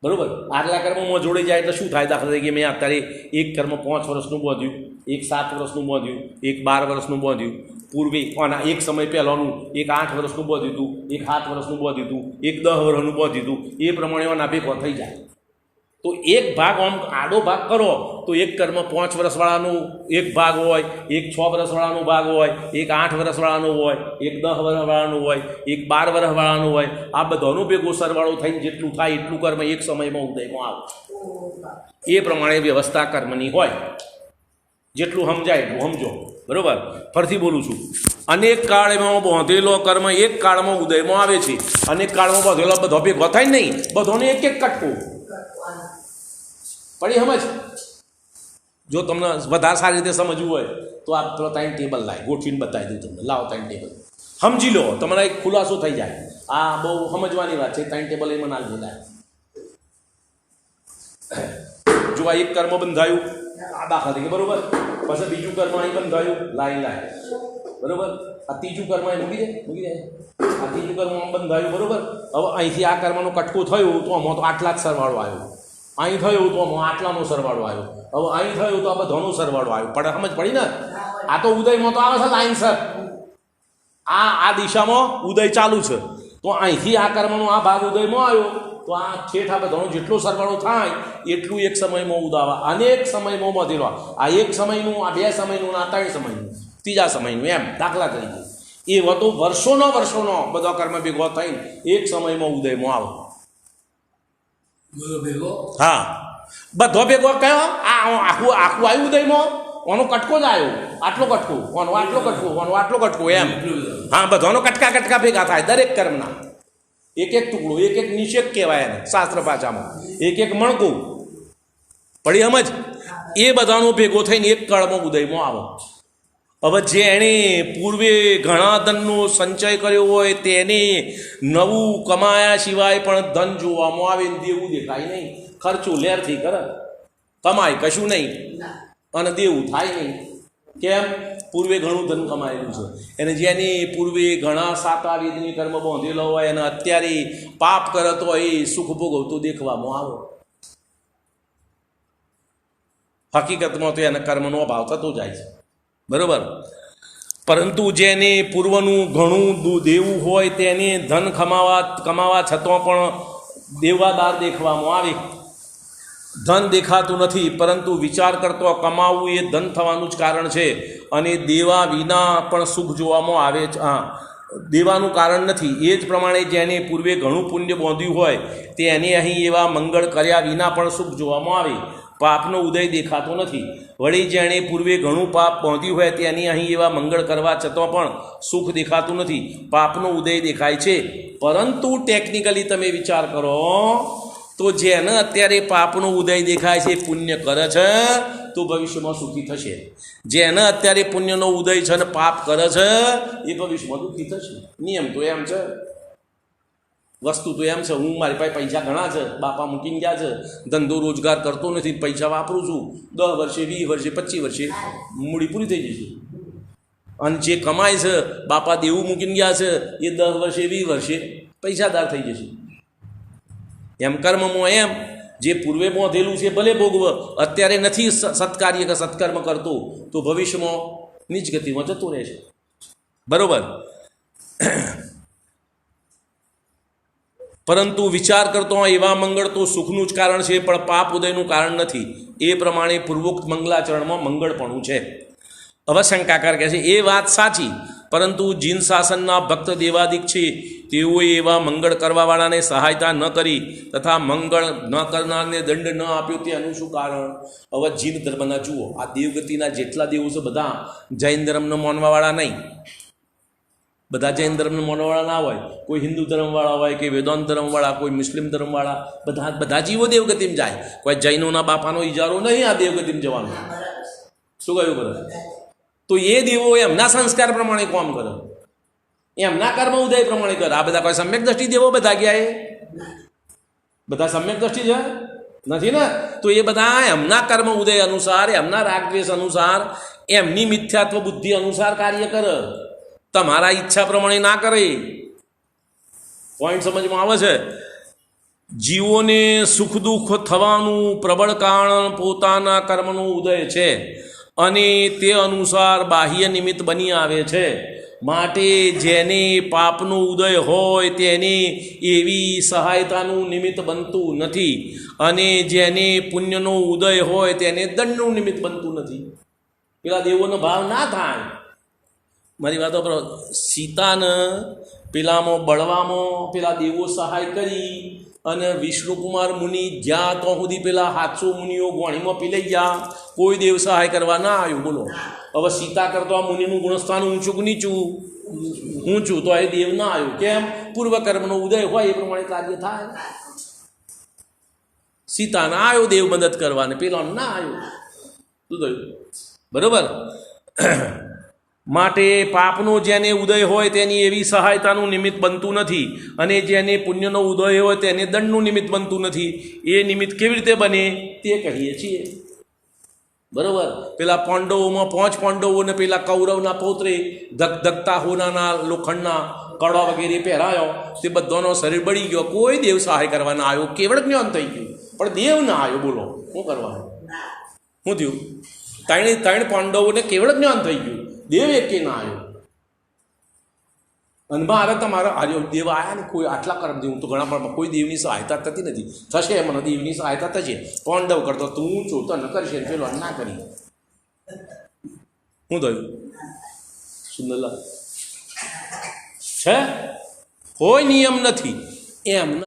બરાબર? આગલા કર્મમાં જોડાઈ જાય એટલે શું થાય? દાખલા તરીકે મેં અત્યારે એક કર્મ 5 વર્ષનું બાંધ્યું, એક 7 વર્ષનું બાંધ્યું, એક 12 વર્ષનું બાંધ્યું. પૂર્વે આના એક સમય પહેલાંનું એક 8 વર્ષનું બાંધ્યું હતું, એક 7 વર્ષનું બાંધ્યું હતું, એક 10 વર્ષનું બાંધ્યું હતું. એ પ્રમાણે આના ભેગો થઈ જાય. તો એક ભાગ આમ આડો ભાગ કરો તો એક કર્મ 5 વર્ષવાળાનું એક ભાગ હોય, એક 6 વર્ષવાળાનો ભાગ હોય, એક 8 વર્ષવાળાનો હોય, એક 10 વર્ષવાળાનું હોય, એક 12 વર્ષવાળાનું હોય. આ બધાનો ભેગો સરવાળો થઈને જેટલું થાય એટલું કર્મ એક સમયમાં ઉદયમાં આવે. એ પ્રમાણે વ્યવસ્થા કર્મની હોય. જેટલું સમજાય એટલું સમજો. બરાબર? ફરીથી બોલું છું. અનેક કાળમાં બાંધેલો કર્મ એક કાળમાં ઉદયમાં આવે છે. અનેક કાળમાં બાંધેલો બધો ભેગો થાય નહીં, બધાને એક એક કટકો પડી. સમજ? જો તમને વધારે સારી રીતે સમજવું હોય તો આ પેલો ટાઈમ ટેબલ લાય, ગોઠવીને બતાવી દઉં તમને. લાવો ટાઈમ ટેબલ, સમજી લો, તમારા એક ખુલાસો થઈ જાય. આ બહુ સમજવાની વાત છે. ટાઈમ ટેબલ એ મને લાવી લાય. જો આ એક કર્મ બંધાયું આ દાખલા તરીકે, બરોબર? પછી બીજું કર્મ અહીં બંધાયું, લાય. બરોબર? આ ત્રીજું કર્મ અહીં મૂકી દે. આ ત્રીજું કર્મ બંધાયું, બરોબર? હવે અહીંથી આ કર્મનો કટકો થયો તો આમાં તો આટલા જ સરવાળો આવ્યો. અહીં થયું તો આમાં આટલાનો સરવાળો આવ્યો. હવે અહીં થયું તો આ બધાનો સરવાળો આવ્યો. પણ સમજ પડી ને? આ તો ઉદયમાં તો આવે છે લાઈનસર. આ દિશામાં ઉદય ચાલુ છે તો અહીંથી આ કર્મનો આ ભાગ ઉદયમાં આવ્યો તો આ છેઠ આ બધાનો જેટલો સરવાળો થાય એટલું એક સમયમાં ઉદાવા. અનેક સમયમાં બાંધેલો. આ એક સમયનું, આ 2 સમયનું, આ 3 સમયનું, ત્રીજા સમયનું, એમ દાખલા તરીકે. એ વધુ વર્ષોનો બધો કર્મ ભેગો થઈને એક સમયમાં ઉદયમાં આવે. હા, બધો ભેગો કયો? આખું આવ્યું ઉદયમાં. ઓનો કટકો જ આવ્યો, આટલો કટકો, ઓનો આટલો કટકો, ઓનો આટલો કટકો, એમ. હા, બધાનો કટકા ભેગા થાય દરેક કર્મના. એક એક ટુકડો, એક એક નિષેક કહેવાય એને શાસ્ત્ર ભાષામાં. એક એક મણકું પડી. સમજ? એ બધાનો ભેગો થઈને એક કાળમાં ઉદયમાં આવે. હવે જેણે પૂર્વે ઘણા ધનનો સંચય કર્યો હોય તેને નવું કમાયા સિવાય પણ ધન જોવામાં આવે ને દેવું દેખાય નહીં. ખર્ચો લેરથી કરે, કમાય કશું નહીં અને દેવું થાય નહીં. કેમ? પૂર્વે ઘણું ધન કમાયેલું છે. અને જેની પૂર્વે ઘણા સાતા વેદની કર્મ બાંધેલો હોય અને અત્યારે પાપ કરતો હોય એ સુખ ભોગવતો દેખવામાં આવે. હકીકતમાં તો એના કર્મનો અભાવ થતો જાય છે. બરાબર? પરંતુ જેને પૂર્વનું ઘણું દેવું હોય તેને ધન કમાવા છતાં પણ દેવાદાર દેખવામાં આવે. ધન દેખાતું નથી પરંતુ વિચાર કરતો કમાવવું એ ધન થવાનું જ કારણ છે. અને દેવા વિના પણ સુખ જોવામાં આવે છે. દેવાનું કારણ નથી. એ જ પ્રમાણે જેને પૂર્વે ઘણું પુણ્ય બાંધ્યું હોય તેને અહીં એવા મંગળ કર્યા વિના પણ સુખ જોવામાં આવે. પાપનો ઉદય દેખાતો નથી. વળી જેણે પૂર્વે ઘણું પાપ બાંધ્યું હોય તેની અહીં એવા મંગળ કરવા છતાં પણ સુખ દેખાતું નથી. પાપનો ઉદય દેખાય છે. પરંતુ ટેકનિકલી તમે વિચાર કરો તો જેને અત્યારે પાપનો ઉદય દેખાય છે પુણ્ય કરે છે તો ભવિષ્યમાં સુખી થશે. જેને અત્યારે પુણ્યનો ઉદય છે અને પાપ કરે છે એ ભવિષ્યમાં દુઃખી થશે. નિયમ તો એમ છે, વસ્તુ તો એમ છે. હું મારી પાસે પૈસા ઘણા છે, બાપા મૂકીને ગયા છે, ધંધો રોજગાર કરતો નથી, પૈસા વાપરું છું, 10 વર્ષે 20 વર્ષે 25 વર્ષે મૂડી પૂરી થઈ જશે. અને જે કમાય છે બાપા દેવું મૂકીને ગયા છે એ 10 વર્ષે 20 વર્ષે પૈસાદાર થઈ જશે. એમ કર્મમાં એમ જે પૂર્વે બાંધેલું છે ભલે ભોગવ, અત્યારે નથી સત્કાર્ય કે સત્કર્મ કરતો તો ભવિષ્યમાં નીચ ગતિમાં જતું રહે છે. બરોબર? પરંતુ વિચાર કરતો એવા મંગળ તો સુખનું જ કારણ છે, પણ પાપ ઉદયનું કારણ નથી. એ પ્રમાણે પૂર્વોક્ત મંગલાચરણમાં મંગળપણું છે. હવે શંકાકાર કહે છે એ વાત સાચી, પરંતુ જીન શાસનના ભક્ત દેવાદિક છે તેઓએ એવા મંગળ કરવાવાળાને સહાયતા ન કરી તથા મંગળ ન કરનારને દંડ ન આપ્યો, તેનું શું કારણ? હવે જીન ધર્મના જુઓ, આ દેવગતિના જેટલા દેવો છે બધા જૈન ધર્મને માનવાવાળા નહીં. બધા જૈન ધર્મને માનવાવાળા ના હોય, કોઈ હિન્દુ ધર્મવાળા હોય કે વેદાંત ધર્મવાળા, કોઈ મુસ્લિમ ધર્મવાળા, બધા જીવો દેવગતિમાં જાય. કોઈ જૈનોના બાપાનો ઇજારો નહીં આ દેવગતિમાં જવાનો. શું કહ્યું કરે? તો એ દેવો એમના સંસ્કાર પ્રમાણે કામ કરે, એમના કર્મ ઉદય પ્રમાણે કરે. આ બધા કોઈ સમ્યક દ્રષ્ટિ દેવો બધા ગયા? એ બધા સમ્યક દ્રષ્ટિ છે નથી ને? તો એ બધા એમના કર્મ ઉદય અનુસાર, એમના રાગદ્વેષ અનુસાર, એમની મિથ્યાત્વ બુદ્ધિ અનુસાર કાર્ય કરે, તમારા ઈચ્છા પ્રમાણે ના કરે. પોઈન્ટ સમજમાં આવે છે? જીવોને સુખ દુઃખ થવાનું પ્રબળ કારણ પોતાના કર્મનો ઉદય છે અને તે અનુસાર બાહ્ય નિમિત્ત બની આવે છે. માટે જેને પાપનો ઉદય હોય તેને એવી સહાયતાનું નિમિત્ત બનતું નથી, અને જેને પુણ્યનો ઉદય હોય તેને દંડનું નિમિત્ત બનતું નથી. પેલા દેવોનો ભાવ ના થાય. મારી વાતો પર સીતાને પેલામાં બળવામાં પેલા દેવો સહાય કરી અને વિષ્ણુકુમાર મુનિ જ્યાં તો સુધી પેલા 700 મુનિઓ ગોણીમાં પીલાઈ ગયા, કોઈ દેવ સહાય કરવા ના આવ્યું. બોલો હવે સીતા કરતો આ મુનિનું ગુણસ્થાન ઊંચું કે નીચું? ઊંચું. તો એ દેવ ના આવ્યું. કેમ? પૂર્વકર્મનો ઉદય હોય એ પ્રમાણે કાર્ય થાય. સીતા ના આવ્યો દેવ મદદ કરવા, ને પેલા ના આવ્યો. શું થયું? બરોબર. માટે પાપનો જેને ઉદય હોય તેની એવી સહાયતાનું નિમિત્ત બનતું નથી, અને જેને પુણ્યનો ઉદય હોય તેને દંડનું નિમિત્ત બનતું નથી. એ નિમિત્ત કેવી રીતે બને તે કહીએ છીએ. બરોબર. પેલા પાંડવોમાં 5 પાંડવોને પેલા કૌરવના પૌત્રે ધગધગતા હોનાના લોખંડના કડવા વગેરે પહેરાયો, તે બધાનો શરીર બળી ગયો. કોઈ દેવ સહાય કરવા ના આવ્યો. કેવળ જ્ઞાન થઈ ગયું, પણ દેવ ના આવ્યો. બોલો શું કરવાનું? શું થયું? ત્રણ પાંડવોને કેવળ જ્ઞાન થઈ ગયું, દેવ એકે ના આવ્યો. અને મારે તમારા આર્યો દેવ આવ્યા ને કોઈ આટલા કરમ દેવું તો ઘણા પણ કોઈ દેવની સહાયતા થતી નથી. થશે મને દેવની સહાયતા થશે. પાંડવ કરતો તું ઊંચો તો ન કરશે, પેલો ના કરી. શું થયું? સુંદરલાલ છે કોઈ નિયમ નથી એમ.